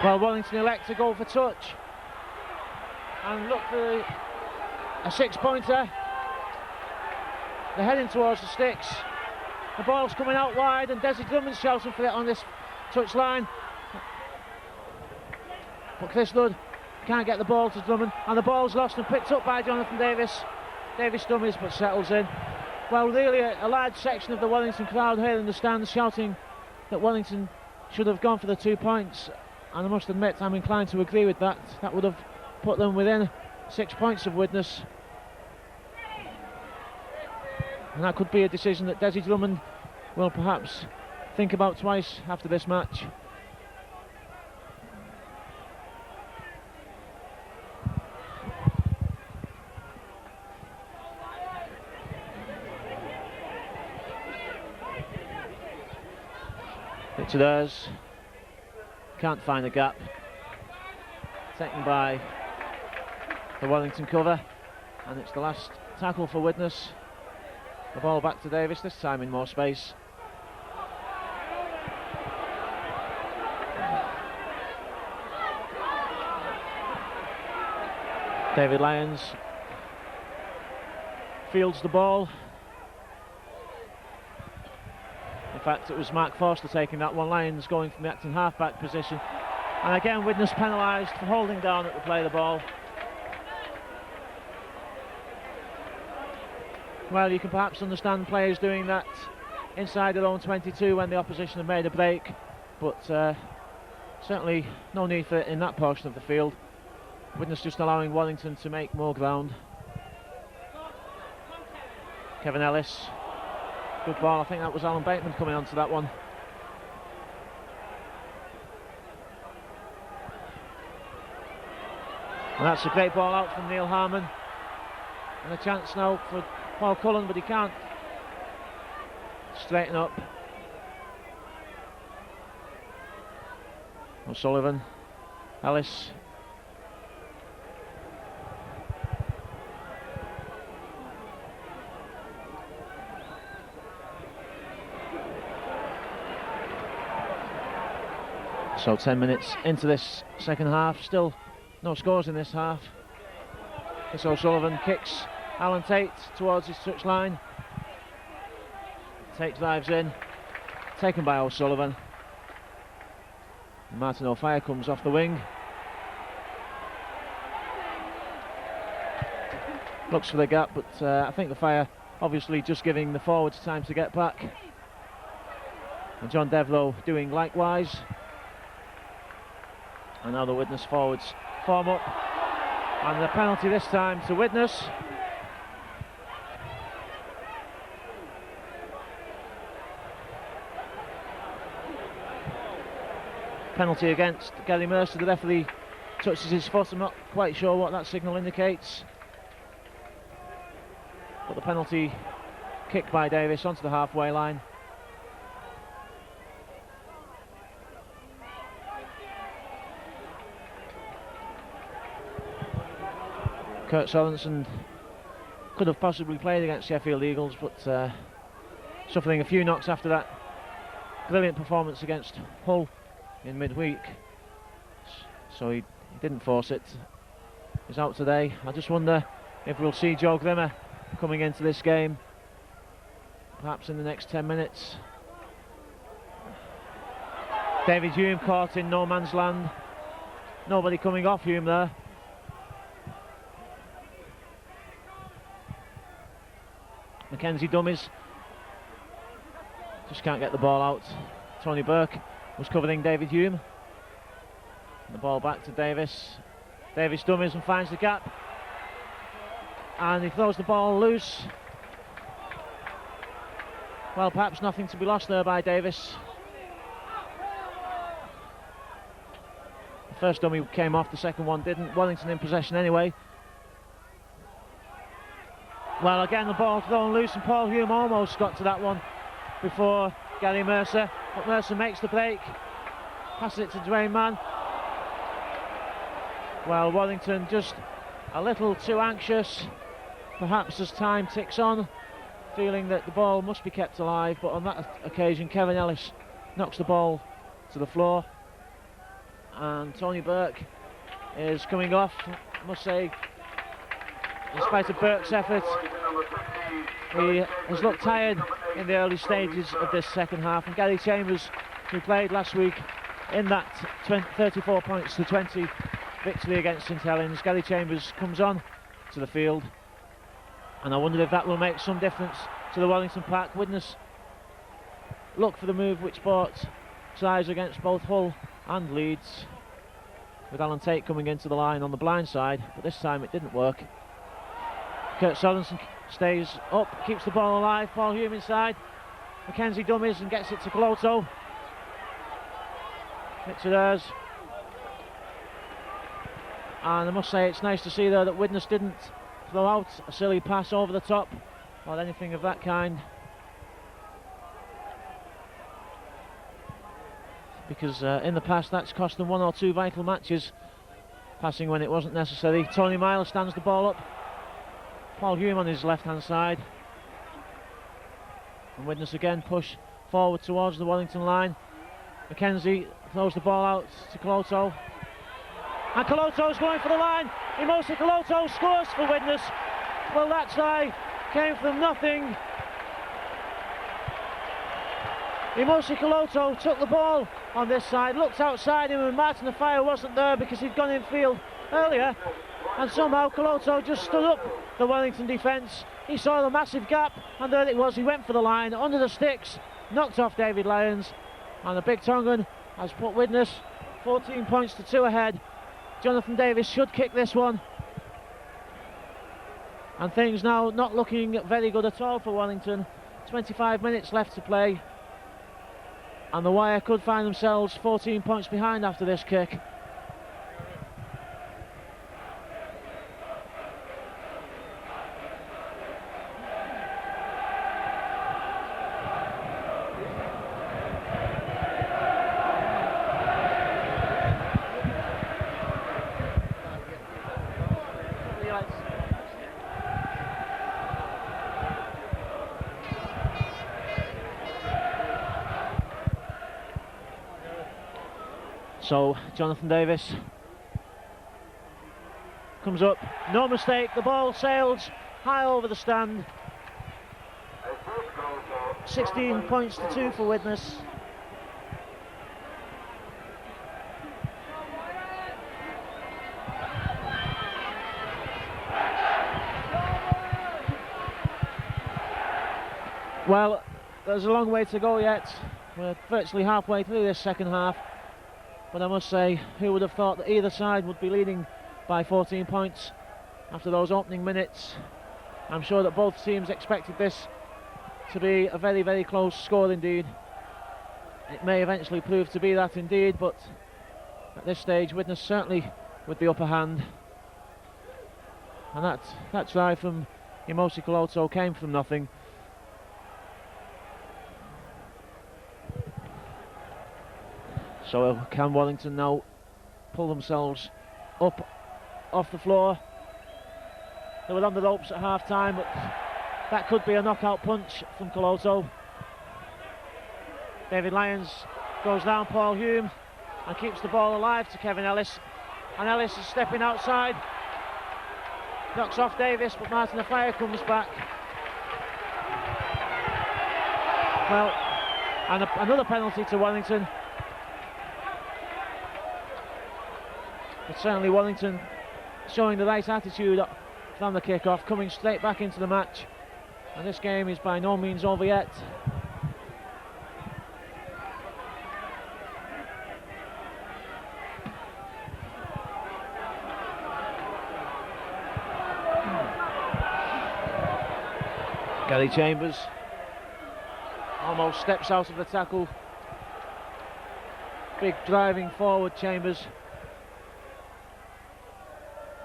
Well, Wellington elect to go for touch and look for a six-pointer. They're heading towards the sticks. The ball's coming out wide, and Desi Drummond's shouting for it on this touch line. But Chris Ludd can't get the ball to Drummond, and the ball's lost and picked up by Jonathan Davis. Davis dummies, but settles in. Well, really a large section of the Wellington crowd here in the stands shouting that Wellington should have gone for the 2 points. And I must admit, I'm inclined to agree with that. That would have put them within 6 points of Widnes. And that could be a decision that Desi Drummond will perhaps think about twice after this match. Richard Ayres can't find a gap. Taken by the Warrington cover, and it's the last tackle for Widnes. The ball back to Davis, this time in more space. David Lyons fields the ball. In fact, it was Mark Forster taking that one. Lyons going from the acting half-back position. And again, Widnes penalised for holding down at the play of the ball. Well, you can perhaps understand players doing that inside their own 22 when the opposition have made a break, but certainly no need for it in that portion of the field. Widnes just allowing Warrington to make more ground. Kevin Ellis, good ball. I think that was Alan Bateman coming onto that one. And that's a great ball out from Neil Harmon. And a chance now for Paul Cullen, but he can't straighten up. O'Sullivan, Ellis. So 10 minutes into this second half, still no scores in this half. It's O'Sullivan kicks Alan Tate towards his touchline. Tate drives in, taken by O'Sullivan. Martin O'Fire comes off the wing. Looks for the gap, but I think the Fire obviously just giving the forwards time to get back. And John Devereux doing likewise. And now the Widnes forwards form up, and the penalty this time to Widnes. Penalty against Gary Mercer. The referee touches his foot. I'm not quite sure what that signal indicates, but the penalty kicked by Davis onto the halfway line. Kurt Sorensen could have possibly played against Sheffield Eagles, but suffering a few knocks after that brilliant performance against Hull in midweek, so he didn't force it. He's out today. I just wonder if we'll see Joe Grimmer coming into this game, perhaps in the next 10 minutes. David Hume caught in no man's land. Nobody coming off Hume there. Mackenzie dummies, just can't get the ball out. Tony Burke was covering David Hume. And the ball back to Davis. Davis dummies and finds the gap, and he throws the ball loose. Well, perhaps nothing to be lost there by Davis. The first dummy came off, the second one didn't. Warrington in possession anyway. Well, again the ball thrown loose, and Paul Hume almost got to that one before Gary Mercer, but Mercer makes the break, passes it to Dwayne Mann. Well, Warrington just a little too anxious, perhaps as time ticks on, feeling that the ball must be kept alive, but on that occasion Kevin Ellis knocks the ball to the floor, and Tony Burke is coming off. I must say, in spite of Burke's effort, he has looked tired in the early stages of this second half, and Gary Chambers, who played last week in that 34 points to 20 victory against St Helens, Gary Chambers comes on to the field, and I wonder if that will make some difference to the Wellington pack. Widnes look for the move which brought tries against both Hull and Leeds, with Alan Tate coming into the line on the blind side, but this time it didn't work. Kurt Sorensen stays up, keeps the ball alive. Paul Hume inside. Mackenzie dummies and gets it to Coloto. Richard Ayres. And I must say, it's nice to see there that Widnes didn't throw out a silly pass over the top or anything of that kind. because in the past that's cost them 1 or 2 vital matches, passing when it wasn't necessary. Tony Myler stands the ball up. Paul Hume on his left hand side. And Widnes again push forward towards the Warrington line. Mackenzie throws the ball out to Coloto. And Coloto's going for the line. Imosi Coloto scores for Widnes. Well, that try came from nothing. Imosi Coloto took the ball on this side, looked outside him, and Martin Afire wasn't there because he'd gone in field earlier. And somehow Coloto just stood up the Wellington defence. He saw the massive gap, and there it was. He went for the line, under the sticks, knocked off David Lyons, and the Big Tongan has put Widnes 14 points to 2 ahead. Jonathan Davis should kick this one. And things now not looking very good at all for Wellington. 25 minutes left to play. And the Wire could find themselves 14 points behind after this kick. So Jonathan Davis comes up, no mistake, the ball sails high over the stand. 16 points to 2 for Widnes. Well, there's a long way to go yet. We're virtually halfway through this second half. But I must say, who would have thought that either side would be leading by 14 points after those opening minutes? I'm sure that both teams expected this to be a very, very close score indeed. It may eventually prove to be that indeed, but at this stage, Widnes certainly with the upper hand. And that try from Imosi Coloto came from nothing. So can Wellington now pull themselves up off the floor? They were on the ropes at half time, but that could be a knockout punch from Coloto. David Lyons goes down Paul Hume and keeps the ball alive to Kevin Ellis. And Ellis is stepping outside. Knocks off Davis, but Martin Afire comes back. Well, and another penalty to Wellington. But certainly Wellington showing the right attitude from the kick-off, coming straight back into the match. And this game is by no means over yet. Gary Chambers almost steps out of the tackle. Big driving forward Chambers.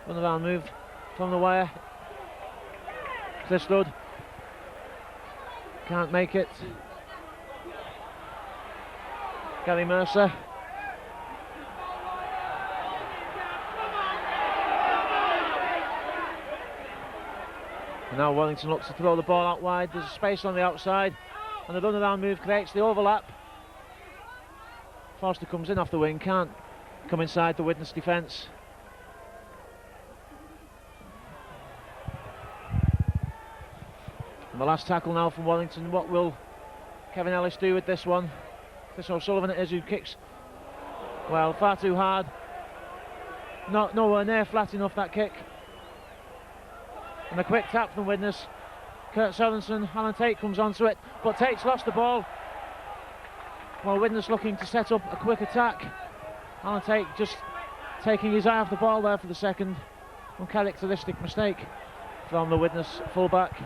Run around move from the Wire. Clifford can't make it. Gary Mercer. And now Wellington looks to throw the ball out wide. There's a space on the outside, and the run around move creates the overlap. Forster comes in off the wing, can't come inside the Widnes defence. And the last tackle now from Wellington. What will Kevin Ellis do with this one? Chris O'Sullivan it is who kicks, well, far too hard. Nowhere near flat enough, that kick. And a quick tap from Widnes. Kurt Sorensen, Alan Tate comes onto it, but Tate's lost the ball. Well, Widnes looking to set up a quick attack. Alan Tate just taking his eye off the ball there for the second. Uncharacteristic mistake from the Widnes fullback.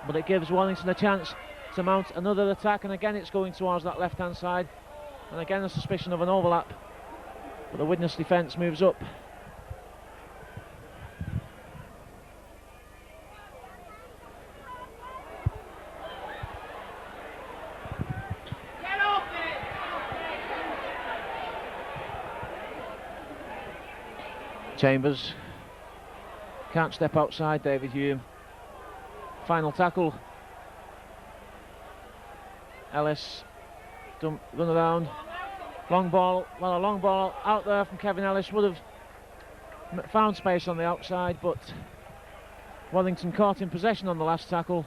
But it gives Wellington a chance to mount another attack, and again it's going towards that left hand side, and again a suspicion of an overlap, but the Widnes defence moves up. Chambers can't step outside David Hume. Final tackle. Ellis run around. Long ball, well, a long ball out there from Kevin Ellis would have found space on the outside, but Warrington caught in possession on the last tackle.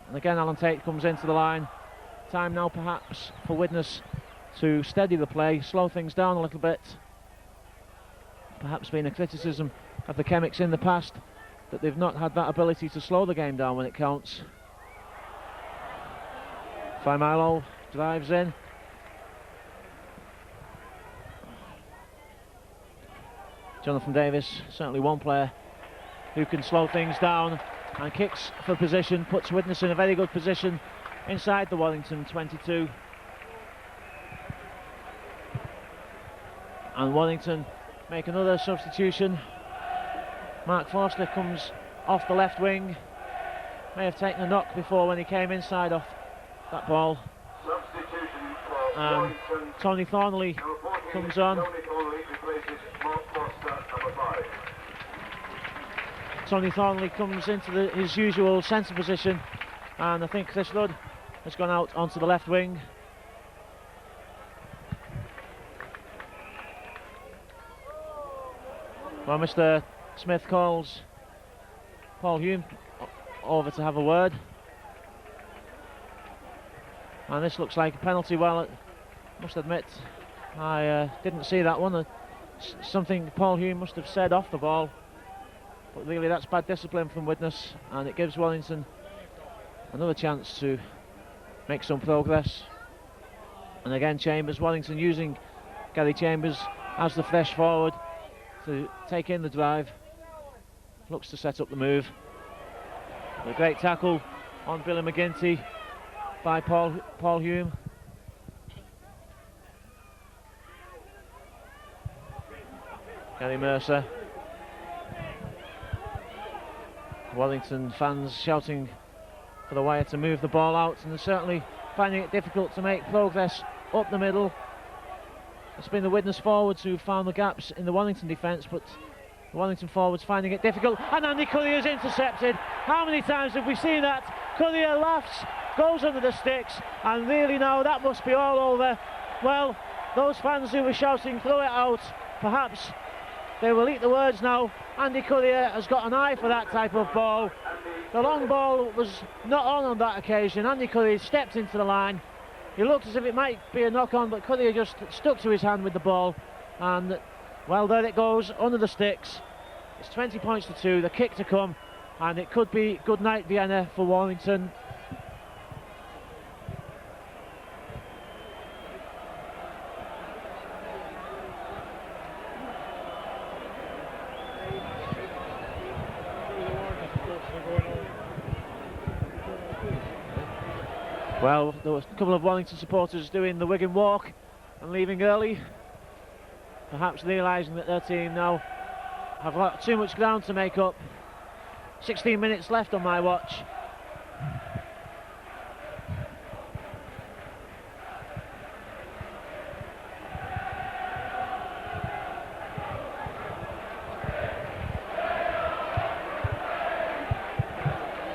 And again Alan Tate comes into the line. Time now perhaps for Widnes to steady the play, slow things down a little bit. Perhaps been a criticism of the Chemics in the past that they've not had that ability to slow the game down when it counts. Faimalo drives in. Jonathan Davis, certainly one player who can slow things down, and kicks for position, puts Widnes in a very good position inside the Warrington 22. And Warrington make another substitution. Mark Forster comes off the left wing. May have taken a knock before when he came inside off that ball. Substitution for Warrington. Tony Thornley comes on. Tony Thornley replaces Mark Foster, number 5. Tony Thornley comes into his usual centre position, and I think Chris Rudd has gone out onto the left wing. Well, Mr. Smith calls Paul Hume over to have a word, and this looks like a penalty. Well, I must admit I didn't see that one. Something Paul Hume must have said off the ball, but really that's bad discipline from Widnes, and it gives Warrington another chance to make some progress. And again Chambers, Warrington using Gary Chambers as the fresh forward to take in the drive. Looks to set up the move. A great tackle on Billy McGinty by Paul Hume. Gary Mercer. Warrington fans shouting for the wire to move the ball out, and they're certainly finding it difficult to make progress up the middle. It's been the Widnes forwards who've found the gaps in the Warrington defence, but the Warrington forwards finding it difficult, and Andy Currier's intercepted. How many times have we seen that? Currier laughs, goes under the sticks, and really now that must be all over. Well, those fans who were shouting throw it out, perhaps they will eat the words now. Andy Currier has got an eye for that type of ball. The long ball was not on that occasion. Andy Currier stepped into the line. He looked as if it might be a knock on, but Currier just stuck to his hand with the ball, and well, there it goes under the sticks. It's 20 points to 2, the kick to come, and it could be good night Vienna for Warrington. Well, there was a couple of Warrington supporters doing the Wigan walk and leaving early, perhaps realising that their team now have got too much ground to make up. 16 minutes left on my watch.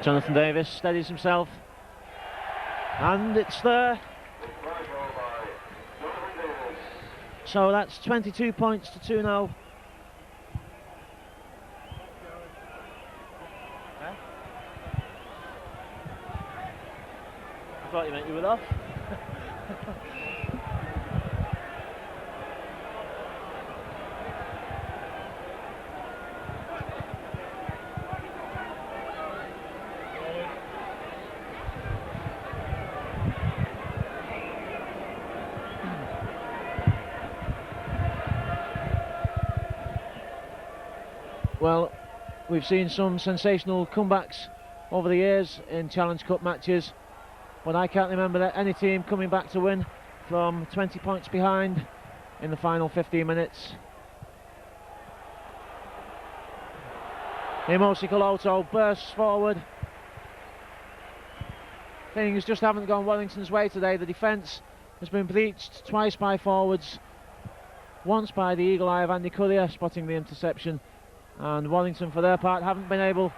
Jonathan Davis steadies himself, and it's there. So that's 22 points to 2 now. I thought you meant you were off. Well, we've seen some sensational comebacks over the years in Challenge Cup matches, but I can't remember that any team coming back to win from 20 points behind in the final 15 minutes. Emosi Coloto bursts forward. Things just haven't gone Warrington's way today. The defence has been breached twice by forwards, once by the eagle eye of Andy Currier, spotting the interception, and Warrington for their part haven't been able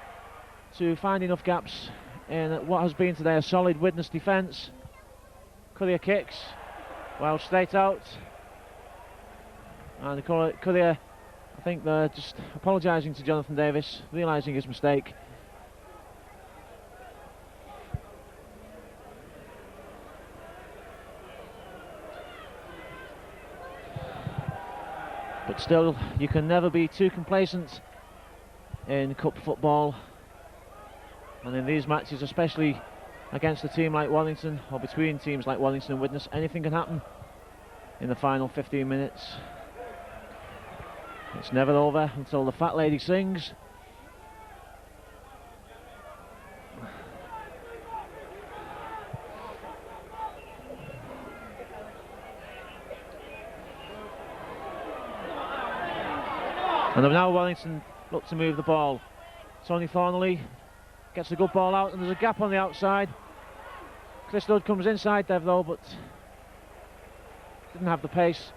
to find enough gaps in what has been today a solid Widnes defence. Currier kicks, well straight out, and Currier, I think they're just apologising to Jonathan Davis, realising his mistake. But still, you can never be too complacent in cup football, and in these matches, especially against a team like Warrington, or between teams like Warrington and Widnes, anything can happen in the final 15 minutes. It's never over until the fat lady sings. And now Warrington look to move the ball. Tony Thornley gets a good ball out, and there's a gap on the outside. Chris Ludd comes inside Devereux, but didn't have the pace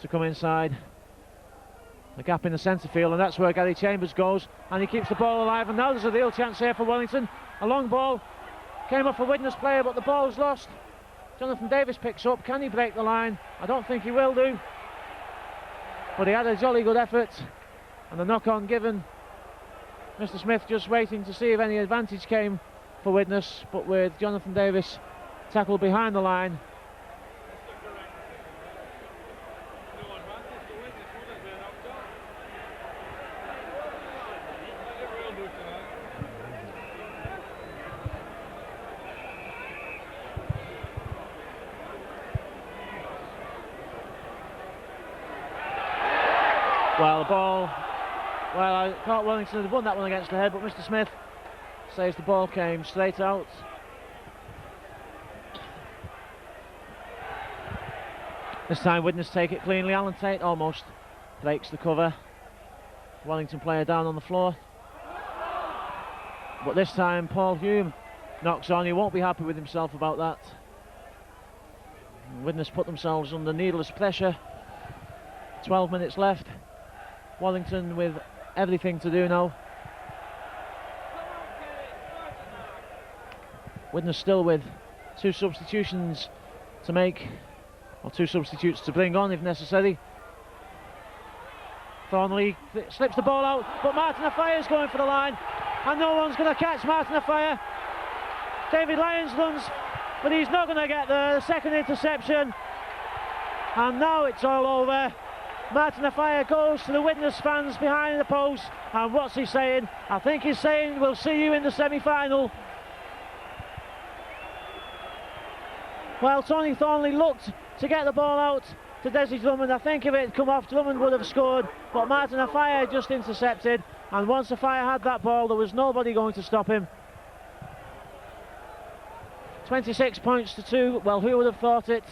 to come inside. A gap in the centre field, and that's where Gary Chambers goes, and he keeps the ball alive, and now there's a real chance here for Wellington. A long ball came off a Widnes player, but the ball's lost. Jonathan Davis picks up. Can he break the line? I don't think he will do, but he had a jolly good effort, and the knock-on given. Mr. Smith just waiting to see if any advantage came for Widnes, but with Jonathan Davis tackled behind the line. Well, the ball, well, I thought Wellington had won that one against the head, but Mr. Smith says the ball came straight out. This time Widnes take it cleanly. Alan Tate almost breaks the cover. Wellington player down on the floor. But this time Paul Hume knocks on. He won't be happy with himself about that. Widnes put themselves under needless pressure. 12 minutes left. Warrington with everything to do now. Widnes still with 2 substitutions to make, or 2 substitutes to bring on if necessary. Thornley slips the ball out, but Martin Afire is going for the line, and no one's going to catch Martin Afire. David Lyons runs, but he's not going to get the second interception, and now it's all over. Martin Afire goes to the Widnes fans behind the post, and what's he saying? I think he's saying we'll see you in the semi-final. Well, Tony Thornley looked to get the ball out to Desi Drummond. I think if it had come off, Drummond would have scored, but Martin Afire just intercepted, and once Afire had that ball, there was nobody going to stop him. 26 points to 2, well, who would have thought it?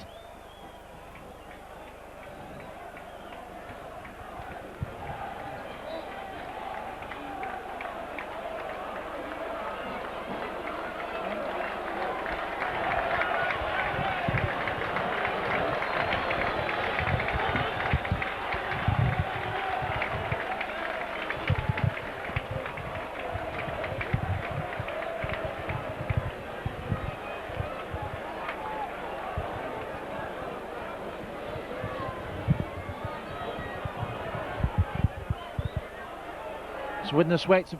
So Widnes wait to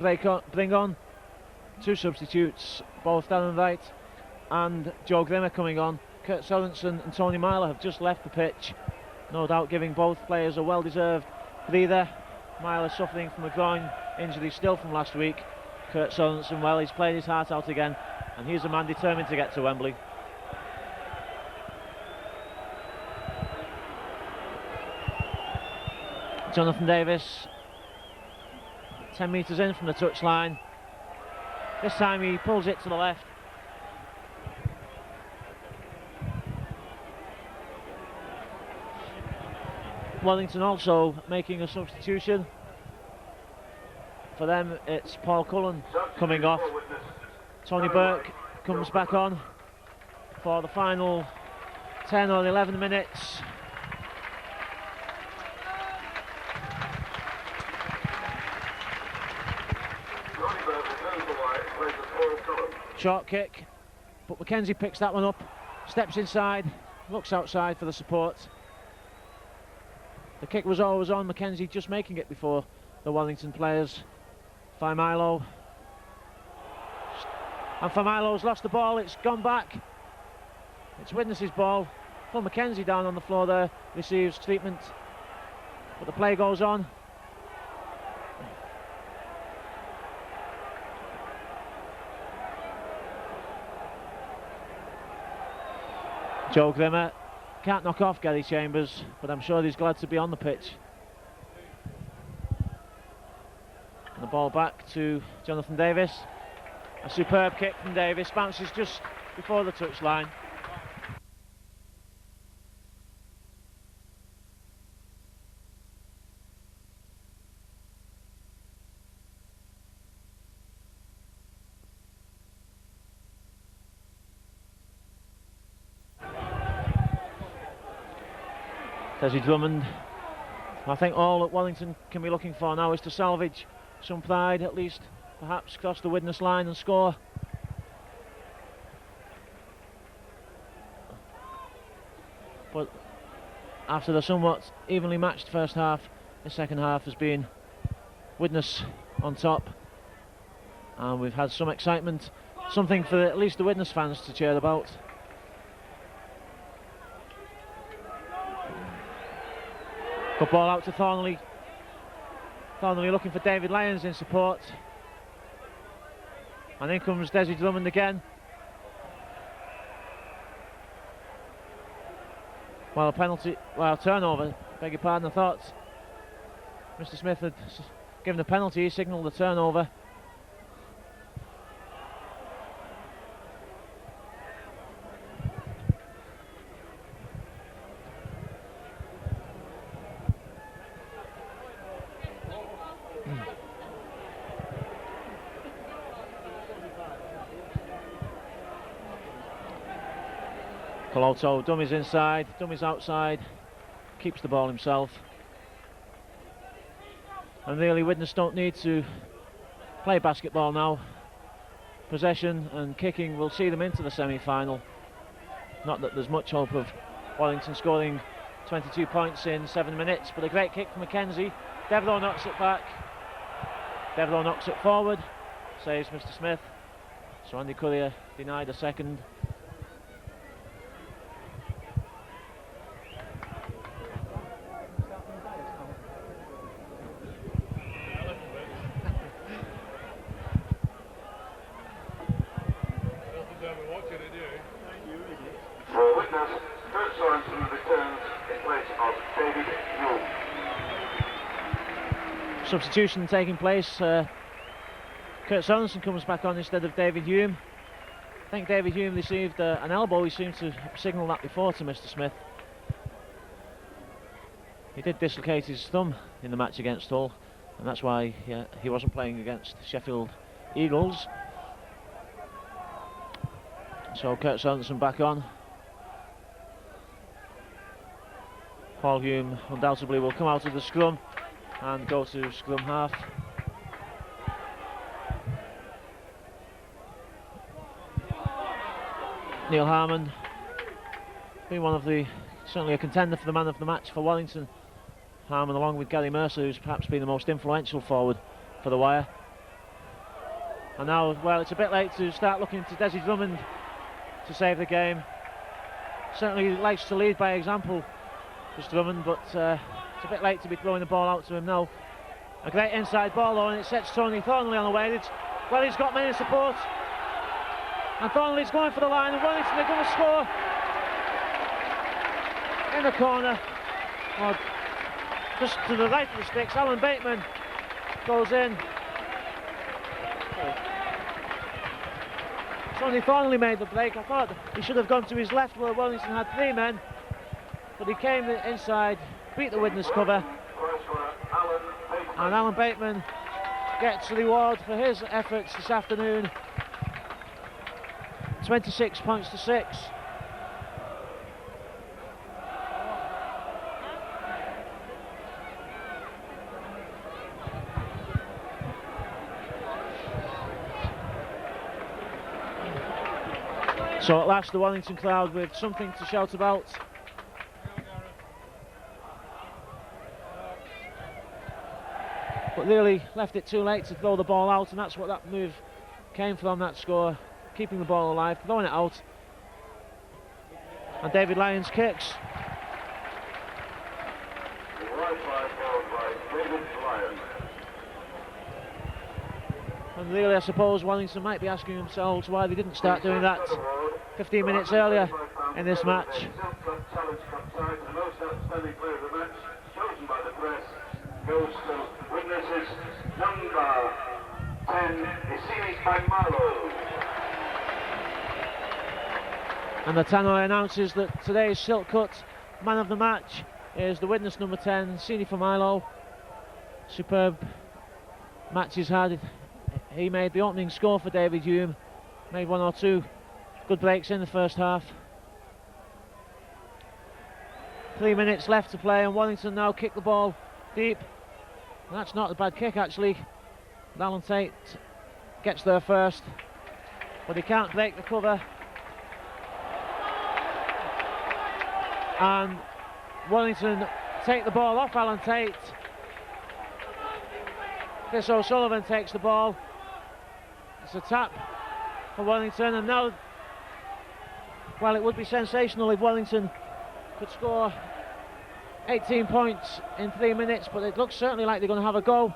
bring on 2 substitutes, both Darren Wright and Joe Grimmer coming on. Kurt Sorensen and Tony Myler have just left the pitch, no doubt giving both players a well-deserved breather. Myler suffering from a groin injury still from last week. Kurt Sorensen, well, he's played his heart out again, and he's a man determined to get to Wembley. Jonathan Davis 10 metres in from the touchline. This time he pulls it to the left. Wellington also making a substitution. For them it's Paul Cullen coming off. Tony Burke comes back on for the final 10 or 11 minutes. short kick, but Mackenzie picks that one up, steps inside, looks outside for the support. The kick was always on, Mackenzie just making it before the Warrington players. Faimilo, and Faimilo's lost the ball, it's gone back. It's Widnes' ball. Phil Mackenzie down on the floor there, receives treatment, but the play goes on. Joe Grimmer can't knock off Gary Chambers, but I'm sure he's glad to be on the pitch. And the ball back to Jonathan Davis. A superb kick from Davis, bounces just before the touchline. Desi Drummond. I think all that Warrington can be looking for now is to salvage some pride, at least perhaps cross the Widnes line and score. But after the somewhat evenly matched first half, the second half has been Widnes on top, and we've had some excitement, something for at least the Widnes fans to cheer about. Good ball out to Thornley. Thornley looking for David Lyons in support. And in comes Desi Drummond again. Well, turnover, beg your pardon, I thought Mr. Smith had given a penalty, he signalled the turnover. Coloto, dummies inside, dummies outside, keeps the ball himself. And really Widnes don't need to play basketball now. Possession and kicking will see them into the semi-final. Not that there's much hope of Warrington scoring 22 points in 7 minutes, but a great kick from Mackenzie. Devereux knocks it back. Devereux knocks it forward, saves Mr. Smith. So Andy Currier denied a second. Substitution taking place. Kurt Sorensen comes back on instead of David Hume. I think David Hume received an elbow. He seemed to signal that before to Mr. Smith. He did dislocate his thumb in the match against Hull, and that's why he wasn't playing against Sheffield Eagles. So Kurt Sorensen back on. Paul Hume undoubtedly will come out of the scrum and go to scrum half. Neil Harmon, been one of certainly a contender for the man of the match for Warrington. Harmon, along with Gary Mercer, who's perhaps been the most influential forward for the Wire. And now, well, it's a bit late to start looking to Desi Drummond to save the game. Certainly likes to lead by example, this Drummond, but it's a bit late to be throwing the ball out to him now. A great inside ball though, and it sets Tony Thornley on the way. Well, he's got men in support, and Thornley's going for the line, and Warrington are going to score in the corner, or just to the right of the sticks. Alan Bateman goes in. Tony Thornley made the break. I thought he should have gone to his left where Warrington had 3 men, but he came inside, beat the Widnes cover, and Alan Bateman gets the reward for his efforts this afternoon. 26 points to 6. So at last the Warrington crowd with something to shout about. But really left it too late to throw the ball out, and that's what that move came from, that score. Keeping the ball alive, throwing it out. And David Lyons kicks. And really, I suppose Wellington might be asking themselves why they didn't start doing that 15 minutes earlier in this match. Challenge Cup tie, the most outstanding player of the match, chosen by the press, goes to witnesses number 10, Isini Magmalo. And the tannoy announces that today's silk cut man of the match is the witness number 10, Sini Familo. Superb match he's had. He made the opening score for David Hume, made one or two good breaks in the first half. 3 minutes left to play, and Warrington now kick the ball deep. And that's not a bad kick actually. Alan Tate gets there first, but he can't break the cover. And Warrington take the ball off Alan Tate. Chris O'Sullivan takes the ball. It's a tap for Wellington, and now, well, it would be sensational if Wellington could score 18 points in 3 minutes, but it looks certainly like they're going to have a go.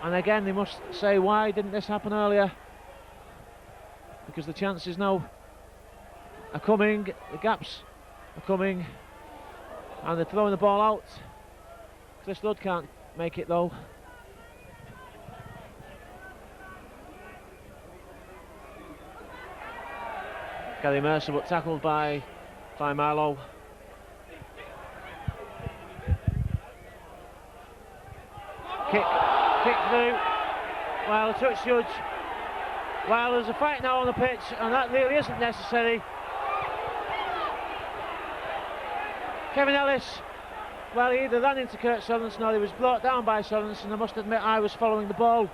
And again, they must say, why didn't this happen earlier? Because the chances now are coming, the gaps are coming, and they're throwing the ball out. Chris Ludd can't make it though. Gary Mercer, but tackled by Marlowe. Kick through. Well, a touch judge. Well, there's a fight now on the pitch, and that really isn't necessary. Kevin Ellis, well, he either ran into Kurt Sorensen or he was brought down by Sorensen. I must admit I was following the ball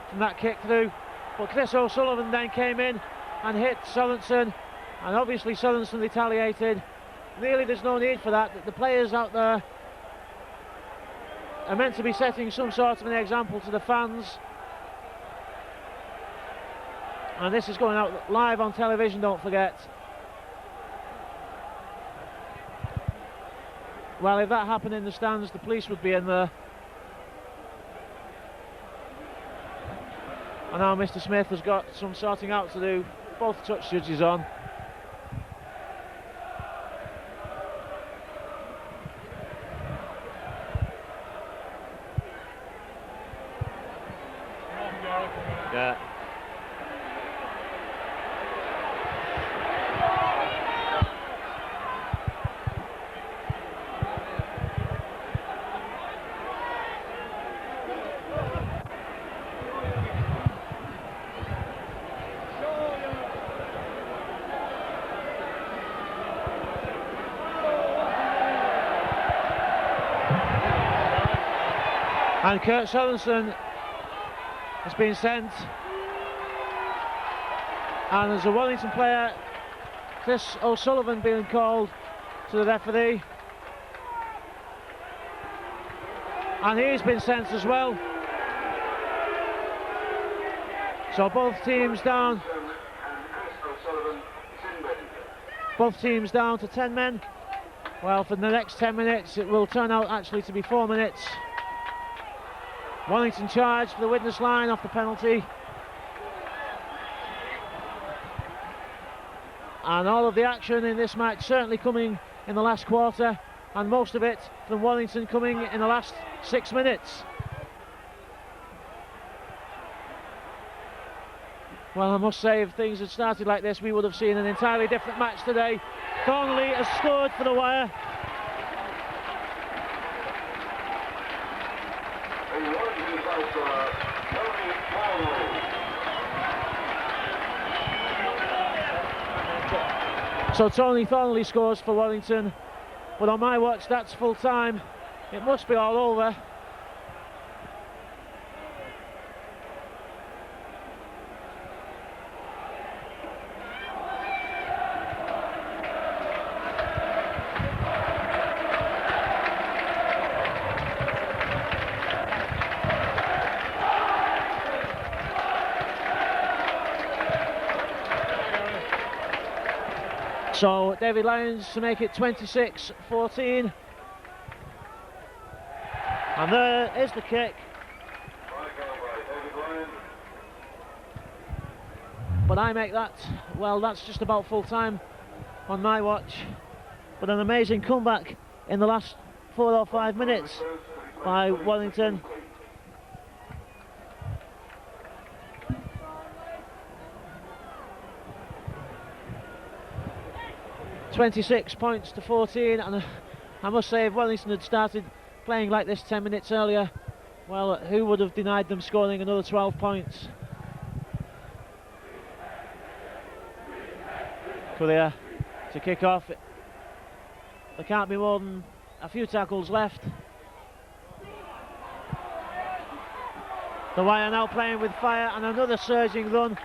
from that kick through, but Chris O'Sullivan then came in and hit Sorensen, and obviously Sorensen retaliated. Really, there's no need for that. The players out there are meant to be setting some sort of an example to the fans, and this is going out live on television, don't forget. Well, if that happened in the stands, the police would be in there. And now Mr. Smith has got some sorting out to do. Both touch judges on. Yeah. And Kurt Sorensen has been sent, and there's a Wellington player, Chris O'Sullivan, being called to the referee, and he's been sent as well. So both teams down to 10 men. Well, for the next 10 minutes it will turn out actually to be 4 minutes. Wellington charge for the witness line off the penalty. And all of the action in this match certainly coming in the last quarter, and most of it from Wellington coming in the last 6 minutes. Well, I must say, if things had started like this, we would have seen an entirely different match today. Thornley has scored for the Wire. So Tony Thornley scores for Warrington, but on my watch that's full time. It must be all over. So David Lyons to make it 26-14. And there is the kick. But I make that, well, that's just about full time on my watch. But an amazing comeback in the last 4 or 5 minutes by Warrington. £26 points to 14, and I must say, if Wellington had started playing like this 10 minutes earlier, well, who would have denied them scoring another 12 points? Courier to kick off. There can't be more than a few tackles left. The Wire now playing with fire, and another surging run.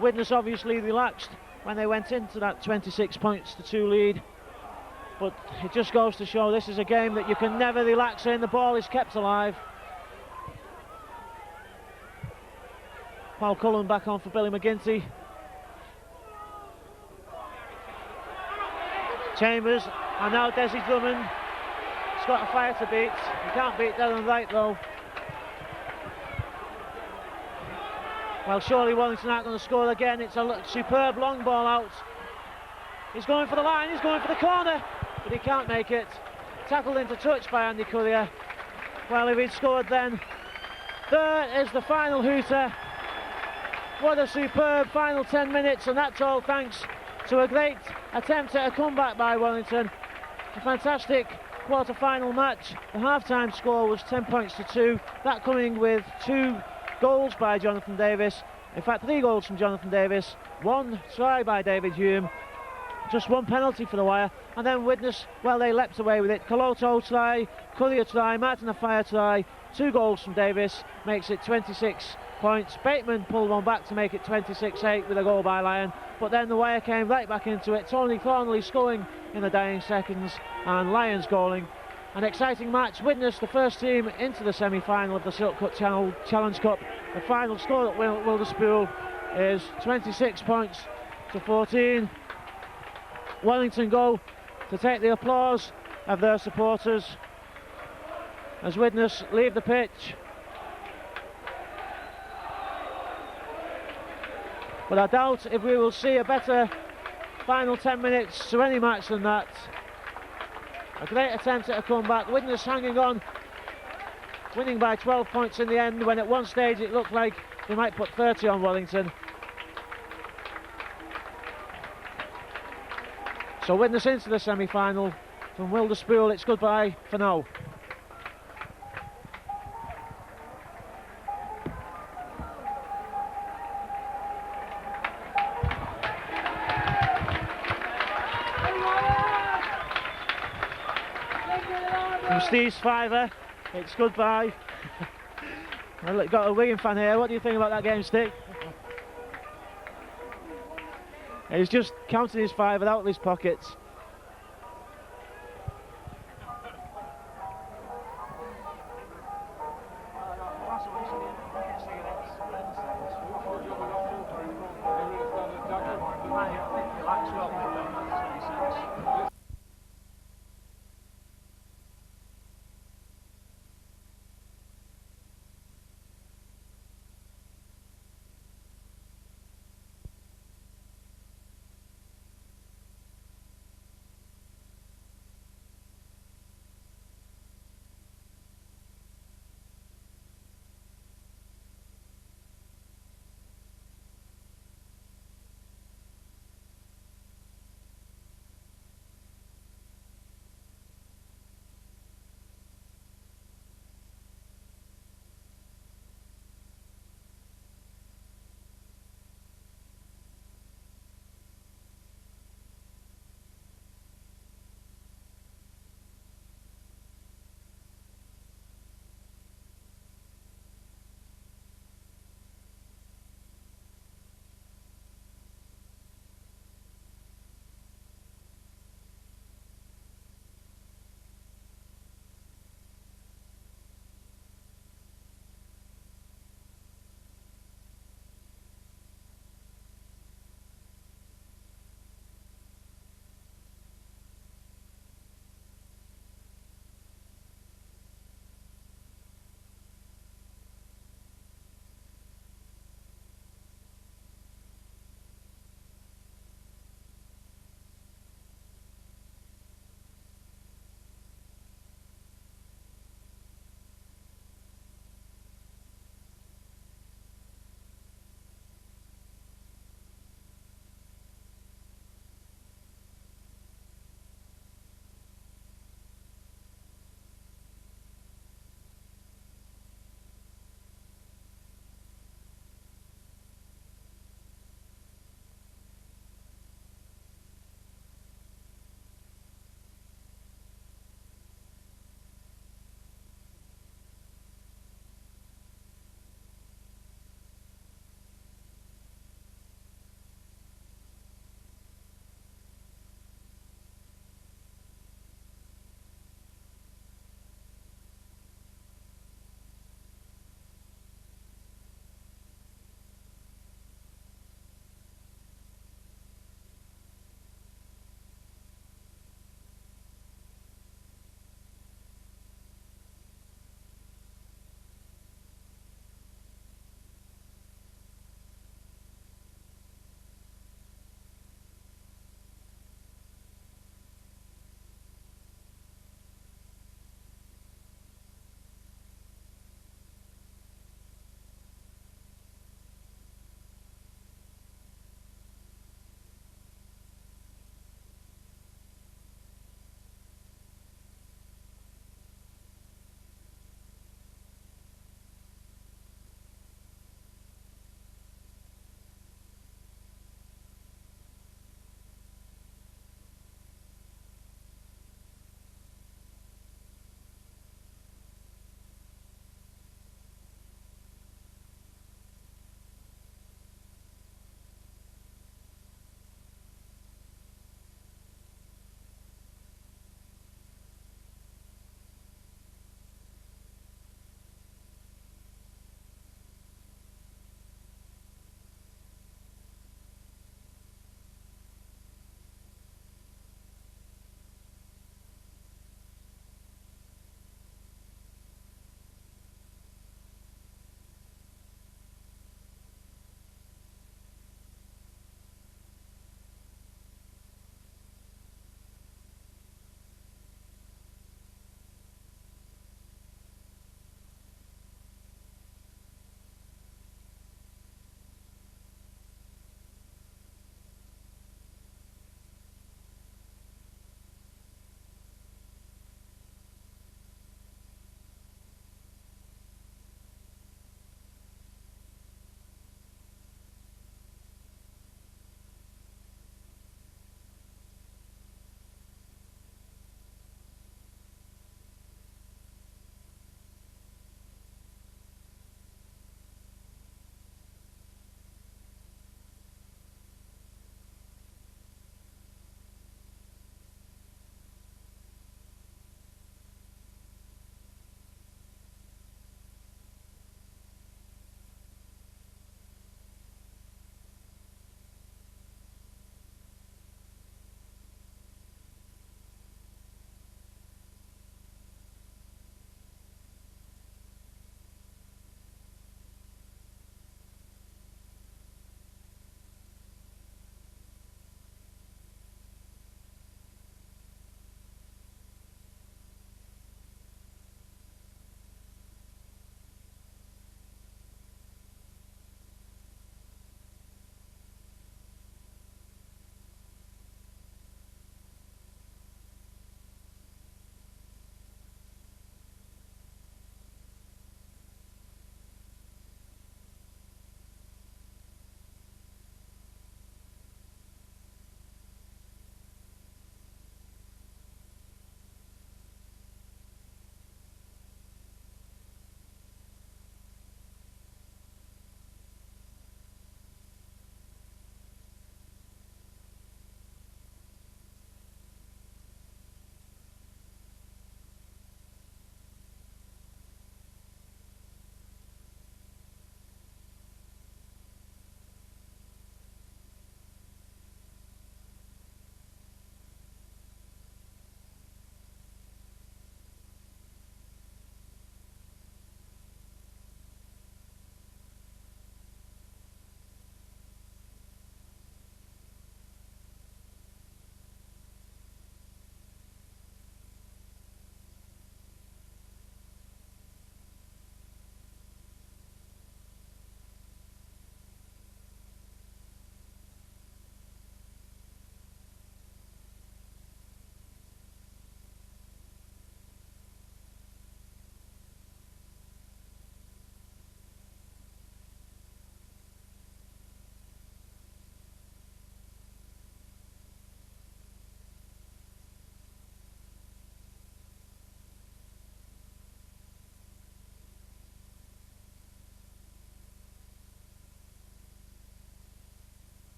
Widnes obviously relaxed when they went into that 26 points to 2 lead, but it just goes to show this is a game that you can never relax in. The ball is kept alive. Paul Cullen back on for Billy McGinty. Chambers, and now Desi Drummond. He's got a fire to beat. He can't beat Darren Wright though. Well, surely Wellington aren't going to score again. It's a superb long ball out. He's going for the line, he's going for the corner, but he can't make it. Tackled into touch by Andy Courier. Well, if he'd scored then. There is the final hooter. What a superb final 10 minutes, and that's all thanks to a great attempt at a comeback by Wellington. A fantastic quarter-final match. The half-time score was 10 points to 2. That coming with 2 goals by Jonathan Davis. In fact, 3 goals from Jonathan Davis. 1 try by David Hume. Just 1 penalty for the Wire. And then Widnes, well, they leapt away with it. Coloto try, Courier try, Martin Afire try. 2 goals from Davis. Makes it 26 points. Bateman pulled one back to make it 26-8 with a goal by Lyon. But then the Wire came right back into it. Tony Thornley scoring in the dying seconds, and Lyons goaling. An exciting match. Widnes, the first team into the semi-final of the Silk Cut Challenge Cup. The final score at Wilderspool is 26 points to 14. Wellington go to take the applause of their supporters as Widnes leave the pitch. But I doubt if we will see a better final 10 minutes to any match than that. A great attempt at a comeback. Widnes hanging on, winning by 12 points in the end, when at one stage it looked like they might put 30 on Wellington. So Widnes into the semi-final. From Wilderspool, it's goodbye for now. From Steve's fiver, it's goodbye. I've got a Wigan fan here. What do you think about that game, Stick? He's just counting his fiver out of his pockets.